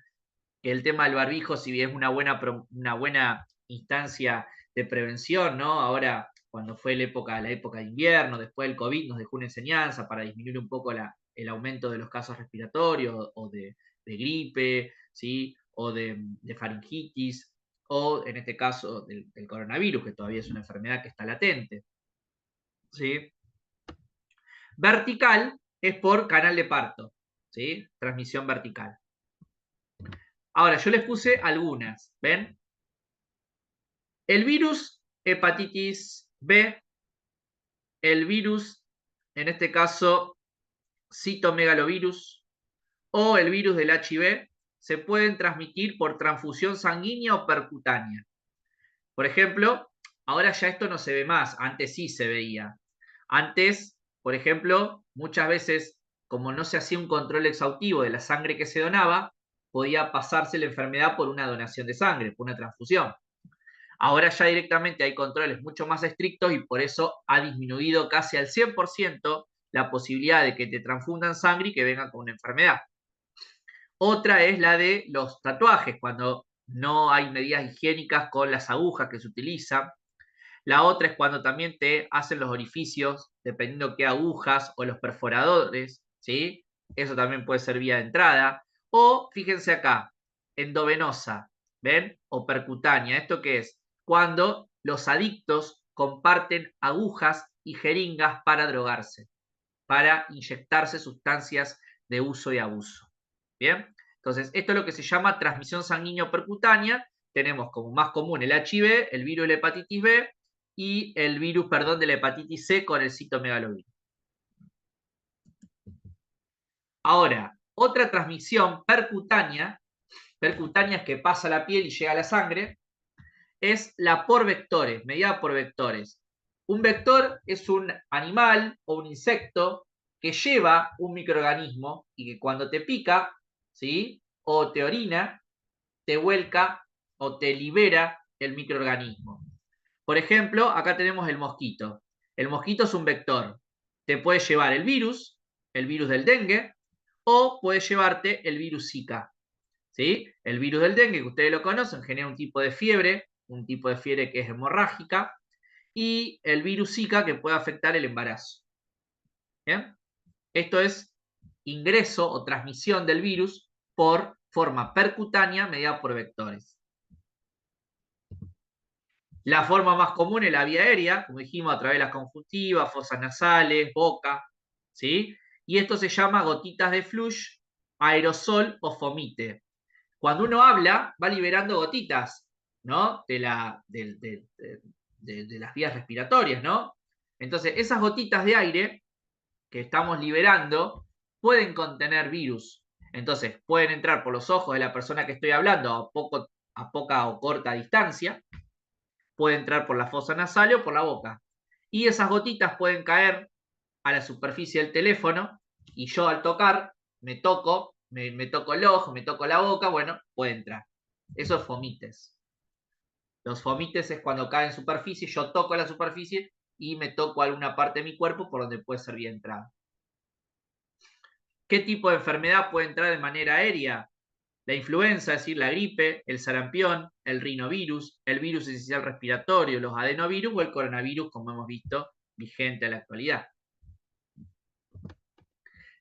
que el tema del barbijo, si bien es una buena instancia de prevención, ¿no? Ahora, cuando fue la época de invierno, después del COVID, nos dejó una enseñanza para disminuir un poco el aumento de los casos respiratorios o de gripe, ¿sí? O de faringitis, o en este caso del coronavirus, que todavía es una enfermedad que está latente. ¿Sí? Vertical es por canal de parto, ¿sí? Transmisión vertical. Ahora, yo les puse algunas, ¿ven? El virus hepatitis B, el virus, en este caso, citomegalovirus, o el virus del HIV, se pueden transmitir por transfusión sanguínea o percutánea. Por ejemplo, ahora ya esto no se ve más, antes sí se veía. Antes, por ejemplo, muchas veces, como no se hacía un control exhaustivo de la sangre que se donaba, podía pasarse la enfermedad por una donación de sangre, por una transfusión. Ahora ya directamente hay controles mucho más estrictos y por eso ha disminuido casi al 100% la posibilidad de que te transfundan sangre y que vengan con una enfermedad. Otra es la de los tatuajes, cuando no hay medidas higiénicas con las agujas que se utilizan. La otra es cuando también te hacen los orificios, dependiendo qué agujas o los perforadores, ¿sí? Eso también puede ser vía de entrada. O, fíjense acá, endovenosa, ¿ven? O percutánea. ¿Esto qué es? Cuando los adictos comparten agujas y jeringas para drogarse, para inyectarse sustancias de uso y abuso. ¿Bien? Entonces, esto es lo que se llama transmisión sanguíneo percutánea. Tenemos como más común el HIV, el virus de la hepatitis B, y el virus, perdón, de la hepatitis C con el citomegalovirus. Ahora, otra transmisión percutánea es que pasa la piel y llega a la sangre, es la por vectores, mediada por vectores. Un vector es un animal o un insecto que lleva un microorganismo y que cuando te pica, ¿sí? O te orina, te vuelca o te libera el microorganismo. Por ejemplo, acá tenemos el mosquito. El mosquito es un vector. Te puede llevar el virus del dengue, o puede llevarte el virus Zika. ¿Sí? El virus del dengue, que ustedes lo conocen, genera un tipo de fiebre que es hemorrágica, y el virus Zika que puede afectar el embarazo. ¿Bien? Esto es ingreso o transmisión del virus por forma percutánea mediada por vectores. La forma más común es la vía aérea, como dijimos, a través de las conjuntivas, fosas nasales, boca, ¿sí? Y esto se llama gotitas de flush, aerosol o fomite. Cuando uno habla, va liberando gotitas, ¿no? De las vías respiratorias, ¿no? Entonces, esas gotitas de aire que estamos liberando pueden contener virus. Entonces, pueden entrar por los ojos de la persona que estoy hablando a poca o corta distancia, puede entrar por la fosa nasal o por la boca. Y esas gotitas pueden caer a la superficie del teléfono y yo al tocar me toco el ojo, me toco la boca, bueno, puede entrar. Eso es fomites. Los fomites es cuando cae en superficie, yo toco la superficie y me toco alguna parte de mi cuerpo por donde puede ser bien entrada. ¿Qué tipo de enfermedad puede entrar de manera aérea? La influenza, es decir, la gripe, el sarampión, el rinovirus, el virus esencial respiratorio, los adenovirus o el coronavirus, como hemos visto, vigente a la actualidad.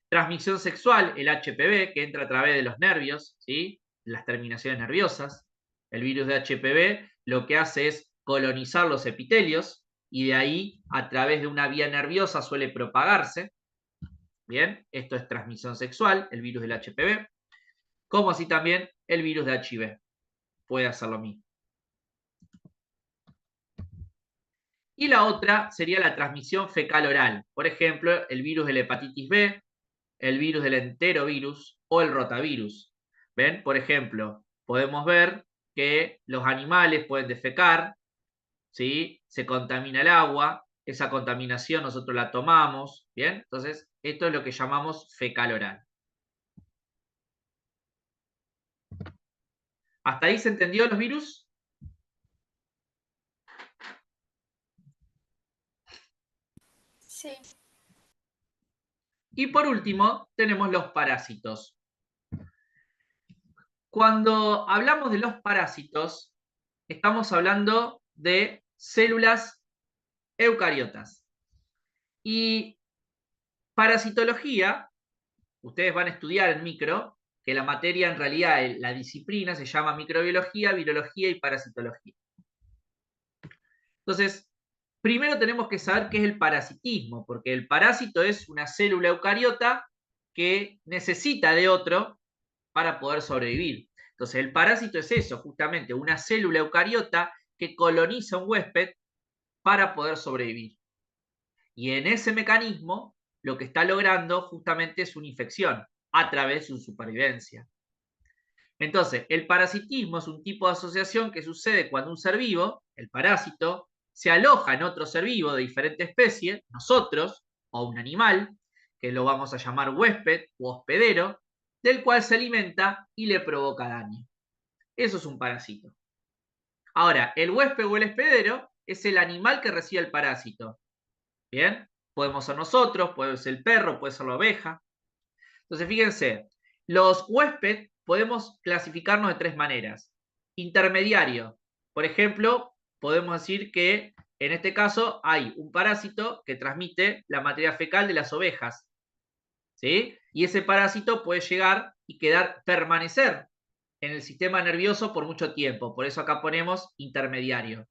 Transmisión sexual, el HPV, que entra a través de los nervios, ¿sí? Las terminaciones nerviosas. El virus de HPV lo que hace es colonizar los epitelios y de ahí, a través de una vía nerviosa, suele propagarse. Bien, esto es transmisión sexual, el virus del HPV. Como así también el virus de HIV. Puede hacer lo mismo. Y la otra sería la transmisión fecal oral. Por ejemplo, el virus de la hepatitis B, el virus del enterovirus o el rotavirus. ¿Ven? Por ejemplo, podemos ver que los animales pueden defecar, ¿sí? Se contamina el agua, esa contaminación nosotros la tomamos, ¿bien? Entonces, esto es lo que llamamos fecal oral. ¿Hasta ahí se entendió los virus? Sí. Y por último, tenemos los parásitos. Cuando hablamos de los parásitos, estamos hablando de células eucariotas. Y parasitología, ustedes van a estudiar en micro, que la materia en realidad, la disciplina se llama microbiología, virología y parasitología. Entonces, primero tenemos que saber qué es el parasitismo, porque el parásito es una célula eucariota que necesita de otro para poder sobrevivir. Entonces, el parásito es eso, justamente, una célula eucariota que coloniza un huésped para poder sobrevivir. Y en ese mecanismo, lo que está logrando justamente es una infección a través de su supervivencia. Entonces, el parasitismo es un tipo de asociación que sucede cuando un ser vivo, el parásito, se aloja en otro ser vivo de diferente especie, nosotros, o un animal, que lo vamos a llamar huésped u hospedero, del cual se alimenta y le provoca daño. Eso es un parásito. Ahora, el huésped o el hospedero es el animal que recibe el parásito. ¿Bien? Podemos ser nosotros, puede ser el perro, puede ser la oveja. Entonces, fíjense, los huéspedes podemos clasificarnos de tres maneras. Intermediario. Por ejemplo, podemos decir que en este caso hay un parásito que transmite la materia fecal de las ovejas. ¿Sí? Y ese parásito puede llegar y permanecer en el sistema nervioso por mucho tiempo. Por eso acá ponemos intermediario.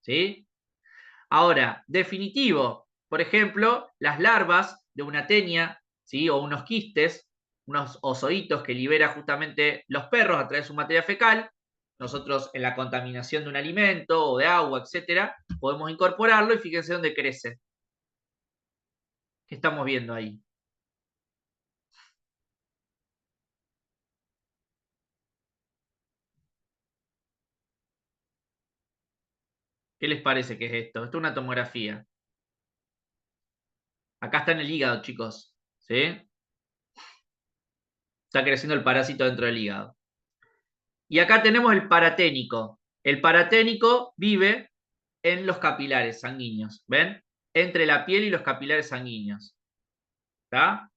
¿Sí? Ahora, definitivo. Por ejemplo, las larvas de una tenia, ¿sí? O unos quistes, unos ozoitos que libera justamente los perros a través de su materia fecal, nosotros en la contaminación de un alimento o de agua, etcétera, podemos incorporarlo y fíjense dónde crece. ¿Qué estamos viendo ahí? ¿Qué les parece que es esto? Esto es una tomografía. Acá está en el hígado, chicos. ¿Sí? Está creciendo el parásito dentro del hígado. Y acá tenemos el paraténico. El paraténico vive en los capilares sanguíneos. ¿Ven? Entre la piel y los capilares sanguíneos. ¿Está?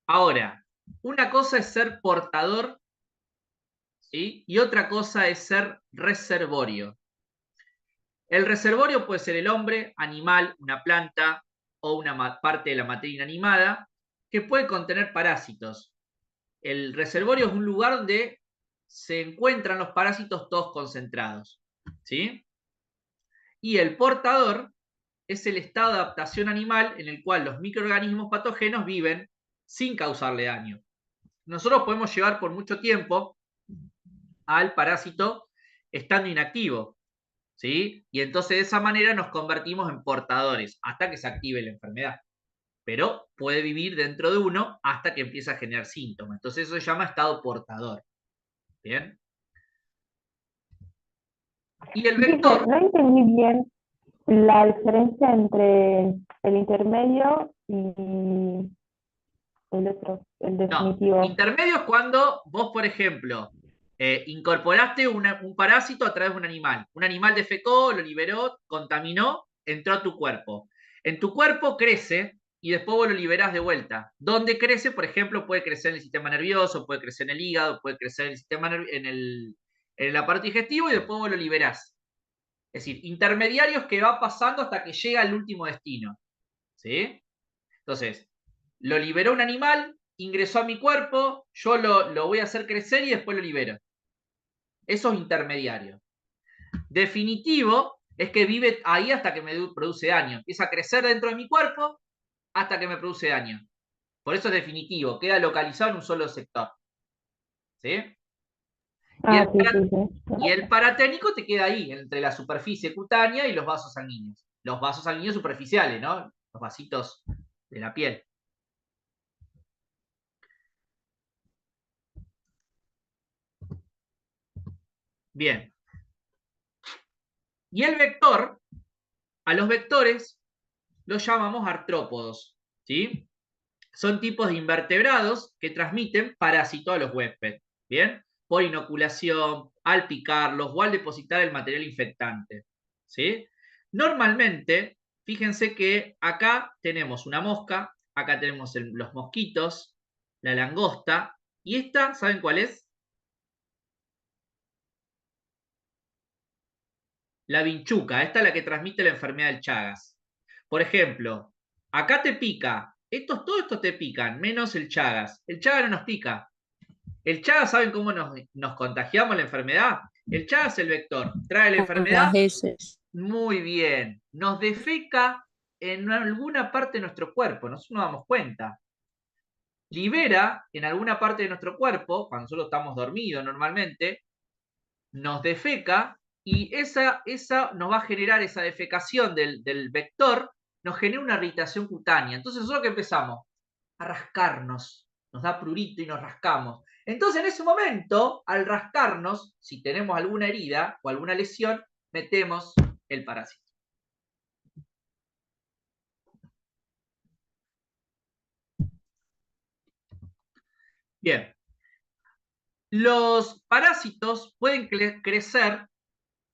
Ahora, una cosa es ser portador, ¿sí? Y otra cosa es ser reservorio. El reservorio puede ser el hombre, animal, una planta o una parte de la materia inanimada que puede contener parásitos. El reservorio es un lugar donde se encuentran los parásitos todos concentrados, ¿sí? Y el portador es el estado de adaptación animal en el cual los microorganismos patógenos viven sin causarle daño. Nosotros podemos llevar por mucho tiempo al parásito estando inactivo, ¿sí? Y entonces de esa manera nos convertimos en portadores hasta que se active la enfermedad. Pero puede vivir dentro de uno hasta que empieza a generar síntomas. Entonces eso se llama estado portador. ¿Bien? Y el vector... No entendí bien la diferencia entre el intermedio y el otro, el definitivo. No, intermedio es cuando vos, por ejemplo, incorporaste un parásito a través de un animal. Un animal defecó, lo liberó, contaminó, entró a tu cuerpo. En tu cuerpo crece y después vos lo liberás de vuelta. ¿Dónde crece? Por ejemplo, puede crecer en el sistema nervioso, puede crecer en el hígado, puede crecer en el sistema en el aparato digestivo y después vos lo liberás. Es decir, intermediarios que va pasando hasta que llega al último destino. ¿Sí? Entonces, lo liberó un animal, ingresó a mi cuerpo, yo lo voy a hacer crecer y después lo libero. Eso es intermediario. Definitivo es que vive ahí hasta que me produce daño. Empieza a crecer dentro de mi cuerpo hasta que me produce daño. Por eso es definitivo, queda localizado en un solo sector. ¿Sí? Y el paraténico te queda ahí, entre la superficie cutánea y los vasos sanguíneos. Los vasos sanguíneos superficiales, ¿no? Los vasitos de la piel. Bien. Y el vector, a los vectores los llamamos artrópodos, ¿sí? Son tipos de invertebrados que transmiten parásitos a los huéspedes, ¿bien? Por inoculación, al picarlos o al depositar el material infectante, ¿sí? Normalmente, fíjense que acá tenemos una mosca, acá tenemos los mosquitos, la langosta, y esta, ¿saben cuál es? La vinchuca, esta es la que transmite la enfermedad del Chagas. Por ejemplo, acá te pica, todos estos te pican, menos el Chagas. El Chagas no nos pica. El Chagas, ¿saben cómo nos contagiamos la enfermedad? El Chagas es el vector, trae la Con enfermedad. las heces. Muy bien, nos defeca en alguna parte de nuestro cuerpo, nosotros no nos damos cuenta. Libera en alguna parte de nuestro cuerpo, cuando nosotros estamos dormidos normalmente, nos defeca y esa nos va a generar esa defecación del vector, nos genera una irritación cutánea. Entonces nosotros que empezamos a rascarnos, nos da prurito y nos rascamos. Entonces en ese momento, al rascarnos, si tenemos alguna herida o alguna lesión, metemos el parásito. Bien. Los parásitos pueden crecer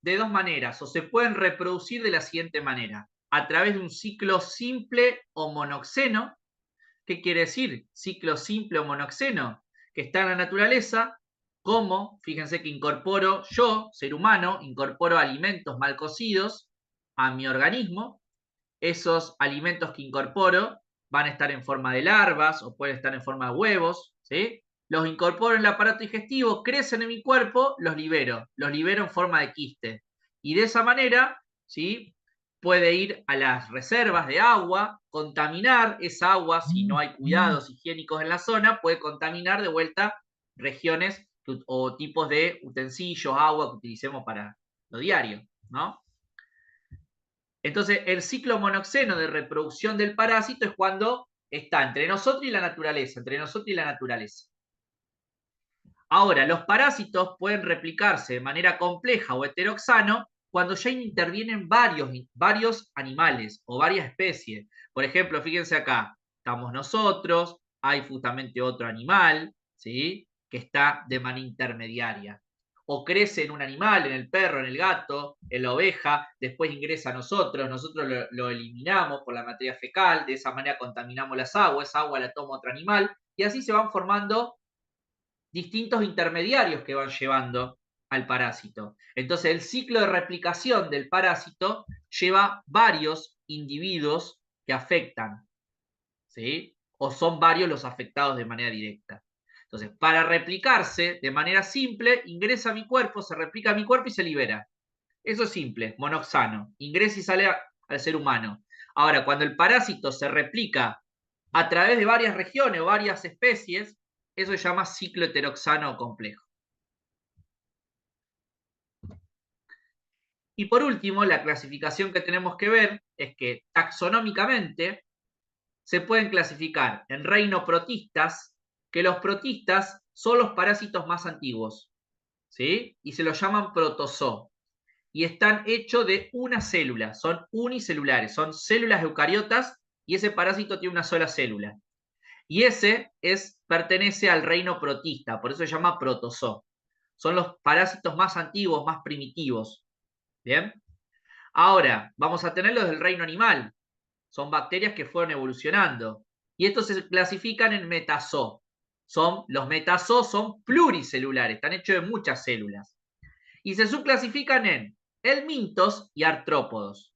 de dos maneras o se pueden reproducir de la siguiente manera. A través de un ciclo simple o monoxeno. ¿Qué quiere decir? Ciclo simple o monoxeno, que está en la naturaleza, como, fíjense que incorporo yo, ser humano, incorporo alimentos mal cocidos a mi organismo. Esos alimentos que incorporo van a estar en forma de larvas o pueden estar en forma de huevos, ¿sí? Los incorporo en el aparato digestivo, crecen en mi cuerpo, los libero en forma de quiste. Y de esa manera, ¿sí? Puede ir a las reservas de agua, contaminar esa agua, si no hay cuidados higiénicos en la zona, puede contaminar de vuelta regiones o tipos de utensilios, agua que utilicemos para lo diario, ¿no? Entonces, el ciclo monoxeno de reproducción del parásito es cuando está entre nosotros y la naturaleza, entre nosotros y la naturaleza. Ahora, los parásitos pueden replicarse de manera compleja o heteroxano cuando ya intervienen varios animales o varias especies. Por ejemplo, fíjense acá, estamos nosotros, hay justamente otro animal, ¿sí? Que está de manera intermediaria. O crece en un animal, en el perro, en el gato, en la oveja, después ingresa a nosotros lo eliminamos por la materia fecal, de esa manera contaminamos las aguas, esa agua la toma otro animal, y así se van formando distintos intermediarios que van llevando al parásito. Entonces, el ciclo de replicación del parásito lleva varios individuos que afectan, ¿sí? O son varios los afectados de manera directa. Entonces, para replicarse de manera simple, ingresa a mi cuerpo, se replica a mi cuerpo y se libera. Eso es simple, monoxano. Ingresa y sale al ser humano. Ahora, cuando el parásito se replica a través de varias regiones o varias especies, eso se llama ciclo heteroxano complejo. Y por último, la clasificación que tenemos que ver es que taxonómicamente se pueden clasificar en reino protistas, que los protistas son los parásitos más antiguos, ¿sí? Y se los llaman protozoo. Y están hechos de una célula, son unicelulares, son células eucariotas y ese parásito tiene una sola célula. Y ese pertenece al reino protista, por eso se llama protozoo. Son los parásitos más antiguos, más primitivos. ¿Bien? Ahora, vamos a tener los del reino animal. Son bacterias que fueron evolucionando. Y estos se clasifican en metazoo. Los metazoos son pluricelulares, están hechos de muchas células. Y se subclasifican en helmintos y artrópodos.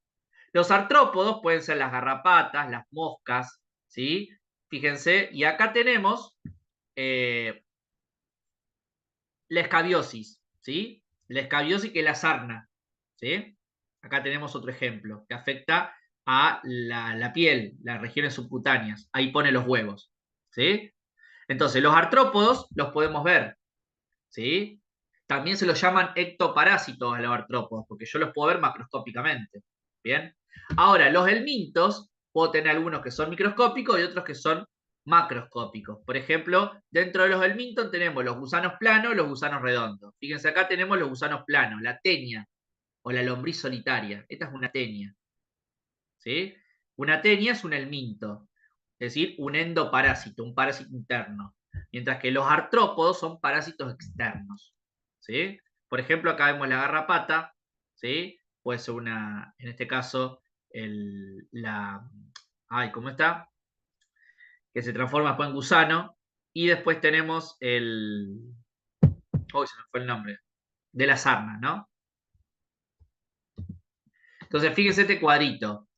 Los artrópodos pueden ser las garrapatas, las moscas, ¿sí? Fíjense, y acá tenemos la escabiosis, ¿sí? La escabiosis que es la sarna, ¿sí? Acá tenemos otro ejemplo que afecta a la piel, las regiones subcutáneas. Ahí pone los huevos, ¿sí? Entonces, los artrópodos los podemos ver, ¿sí? También se los llaman ectoparásitos a los artrópodos, porque yo los puedo ver macroscópicamente, ¿bien? Ahora, los helmintos, puedo tener algunos que son microscópicos y otros que son macroscópicos. Por ejemplo, dentro de los helmintos tenemos los gusanos planos y los gusanos redondos. Fíjense, acá tenemos los gusanos planos, la tenia o la lombriz solitaria. Esta es una tenia, ¿sí? Una tenia es un helminto, es decir, un endoparásito, un parásito interno. Mientras que los artrópodos son parásitos externos, ¿sí? Por ejemplo, acá vemos la garrapata, ¿sí? Puede ser en este caso, ¿cómo está? Que se transforma después en gusano. Y después tenemos se me fue el nombre. De la sarna, ¿no? Entonces, fíjense este cuadrito.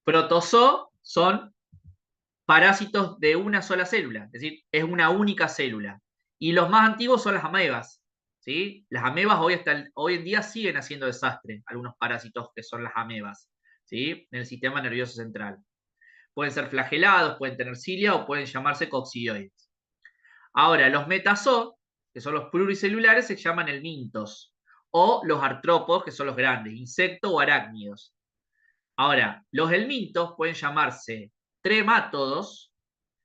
Protozoo son parásitos de una sola célula, es decir, es una única célula. Y los más antiguos son las amebas, ¿sí? Las amebas hoy en día siguen haciendo desastre, algunos parásitos que son las amebas, ¿sí? En el sistema nervioso central. Pueden ser flagelados, pueden tener cilia o pueden llamarse coccidioides. Ahora, los metazoo, que son los pluricelulares, se llaman helmintos. O los artrópodos, que son los grandes, insectos o arácnidos. Ahora, los helmintos pueden llamarse tremátodos,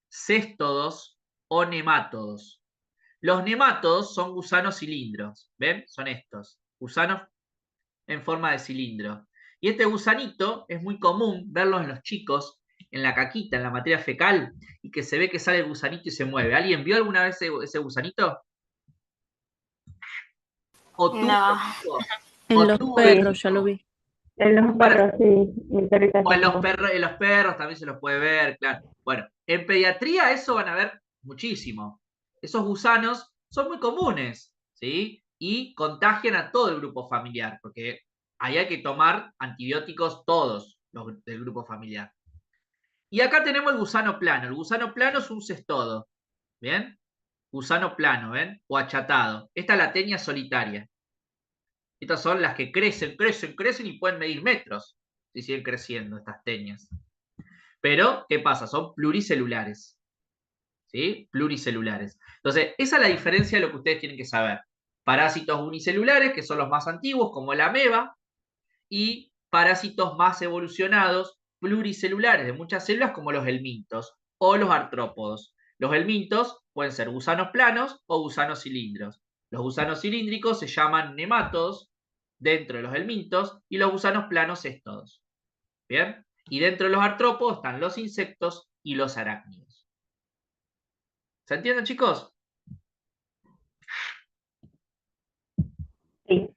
céstodos o nemátodos. Los nemátodos son gusanos cilindros, ¿ven? Son estos, gusanos en forma de cilindro. Y este gusanito es muy común verlos en los chicos, en la caquita, en la materia fecal, y que se ve que sale el gusanito y se mueve. ¿Alguien vio alguna vez ese gusanito? ¿O tú? No. En los perros, ya lo vi. En los perros, sí. O en los perros también se los puede ver, claro. Bueno, en pediatría eso van a ver muchísimo. Esos gusanos son muy comunes, ¿sí? Y contagian a todo el grupo familiar, porque ahí hay que tomar antibióticos todos los del grupo familiar. Y acá tenemos el gusano plano. El gusano plano es un cestodo, ¿bien? Gusano plano, ¿ven? O achatado. Esta es la tenia solitaria. Estas son las que crecen y pueden medir metros si siguen creciendo estas tenias. Pero, ¿qué pasa? Son pluricelulares. ¿sí? Pluricelulares. Entonces, esa es la diferencia de lo que ustedes tienen que saber. Parásitos unicelulares, que son los más antiguos, como la ameba, y parásitos más evolucionados, pluricelulares, de muchas células, como los helmintos o los artrópodos. Los helmintos pueden ser gusanos planos o gusanos cilíndricos. Los gusanos cilíndricos se llaman nematodos dentro de los helmintos y los gusanos planos cestodos. ¿Bien? Y dentro de los artrópodos están los insectos y los arácnidos. ¿Se entienden, chicos? Sí.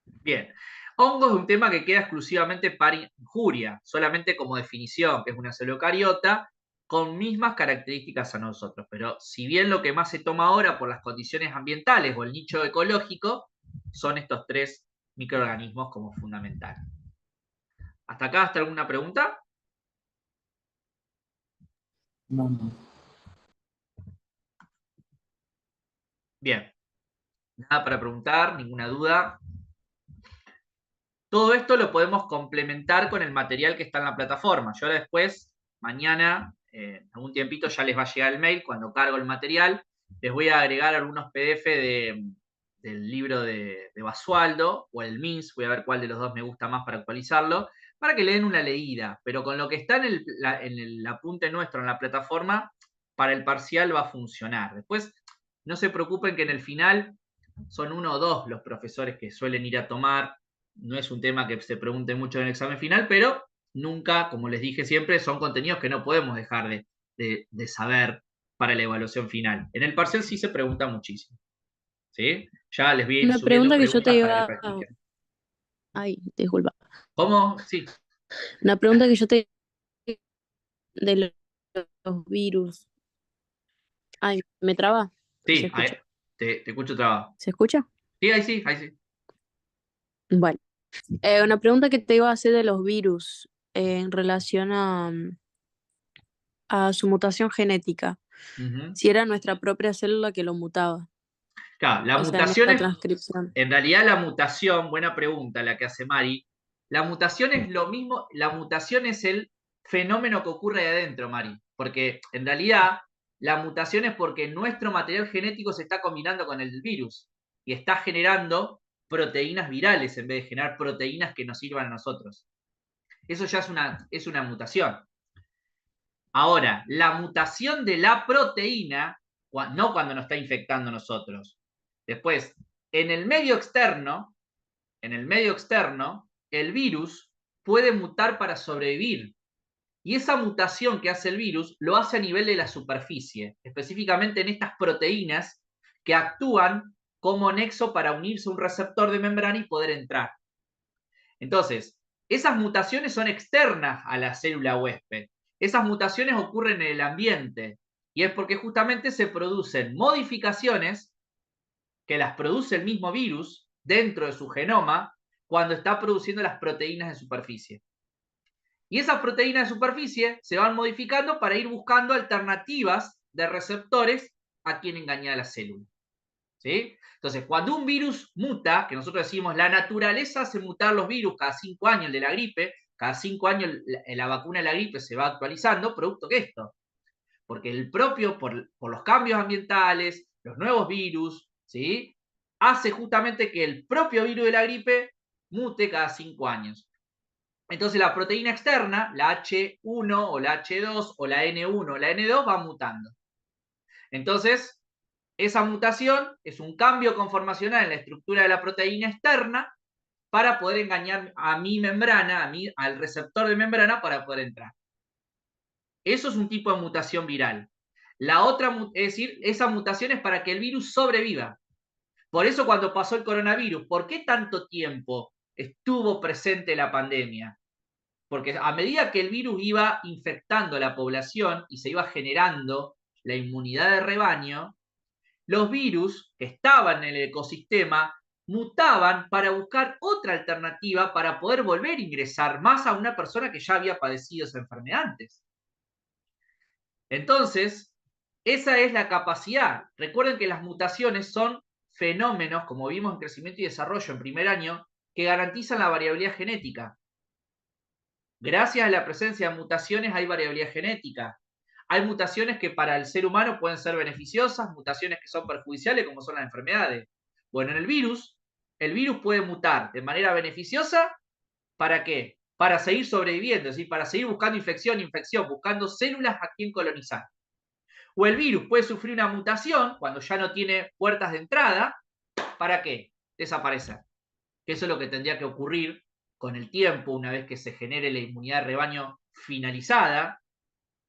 Bien. Hongo es un tema que queda exclusivamente para injuria, solamente como definición, que es una celocariota con mismas características a nosotros. Pero si bien lo que más se toma ahora por las condiciones ambientales o el nicho ecológico, son estos 3 microorganismos como fundamentales. ¿Hasta acá hasta alguna pregunta? No. Bien. Nada para preguntar, ninguna duda. Todo esto lo podemos complementar con el material que está en la plataforma. Yo ahora después, mañana, en algún tiempito ya les va a llegar el mail cuando cargo el material. Les voy a agregar algunos PDF del libro de Basualdo o el MINS, voy a ver cuál de los dos me gusta más para actualizarlo, para que le den una leída. Pero con lo que está en el apunte nuestro en la plataforma, para el parcial va a funcionar. Después, no se preocupen que en el final son 1 o 2 los profesores que suelen ir a tomar. No es un tema que se pregunte mucho en el examen final, pero nunca, como les dije siempre, son contenidos que no podemos dejar de saber para la evaluación final. En el parcial sí se pregunta muchísimo. ¿Sí? Ya les voy a ir Una subiendo pregunta que yo te preguntas para que iba... practiquen. Ay, disculpa. ¿Cómo? Sí. Una pregunta que yo te... de los virus. Ay, ¿me traba? ¿Se Sí, escucha? te escucho trabajo. ¿Se escucha? Sí, ahí sí, ahí sí. Bueno, una pregunta que te iba a hacer de los virus en relación a su mutación genética. Ujú. Si era nuestra propia célula que lo mutaba. Claro, la O sea, en mutación esta es, transcripción. en realidad la mutación, buena pregunta la que hace Mari, la mutación es lo mismo, la mutación es el fenómeno que ocurre de adentro, Mari, porque en realidad la mutación es porque nuestro material genético se está combinando con el del virus y está generando proteínas virales en vez de generar proteínas que nos sirvan a nosotros. Eso ya es una mutación. Ahora, la mutación de la proteína, no cuando nos está infectando a nosotros. Después, en el medio externo, el virus puede mutar para sobrevivir. Y esa mutación que hace el virus lo hace a nivel de la superficie, específicamente en estas proteínas que actúan como nexo para unirse a un receptor de membrana y poder entrar. Entonces, esas mutaciones son externas a la célula huésped. Esas mutaciones ocurren en el ambiente y es porque justamente se producen modificaciones que las produce el mismo virus dentro de su genoma cuando está produciendo las proteínas de superficie. Y esas proteínas de superficie se van modificando para ir buscando alternativas de receptores a quien engañar a la célula. ¿Sí? Entonces, cuando un virus muta, que nosotros decimos la naturaleza hace mutar los virus cada 5 años, el de la gripe, cada 5 años la vacuna de la gripe se va actualizando, producto que esto. Porque el propio, por los cambios ambientales, los nuevos virus, ¿sí? Hace justamente que el propio virus de la gripe mute cada 5 años. Entonces la proteína externa, la H1 o la H2 o la N1 o la N2 va mutando. Entonces, esa mutación es un cambio conformacional en la estructura de la proteína externa para poder engañar a mi membrana, al receptor de membrana para poder entrar. Eso es un tipo de mutación viral. La otra, es decir, esa mutación es para que el virus sobreviva. Por eso cuando pasó el coronavirus, ¿por qué tanto tiempo estuvo presente la pandemia? Porque a medida que el virus iba infectando a la población y se iba generando la inmunidad de rebaño, los virus que estaban en el ecosistema mutaban para buscar otra alternativa para poder volver a ingresar más a una persona que ya había padecido esa enfermedad antes. Entonces, esa es la capacidad. Recuerden que las mutaciones son fenómenos, como vimos en crecimiento y desarrollo en primer año, que garantizan la variabilidad genética. Gracias a la presencia de mutaciones hay variabilidad genética. hay mutaciones que para el ser humano pueden ser beneficiosas, mutaciones que son perjudiciales, como son las enfermedades. Bueno, en el virus puede mutar de manera beneficiosa. ¿Para qué? Para seguir sobreviviendo, es decir, para seguir buscando infección, buscando células a quien colonizar. O el virus puede sufrir una mutación cuando ya no tiene puertas de entrada. ¿Para qué? Desaparecer. Eso es lo que tendría que ocurrir con el tiempo, una vez que se genere la inmunidad de rebaño finalizada.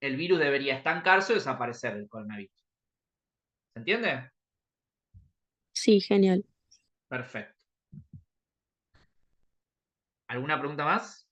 El virus debería estancarse o desaparecer del coronavirus. ¿Se entiende? Sí, genial. Perfecto. ¿Alguna pregunta más?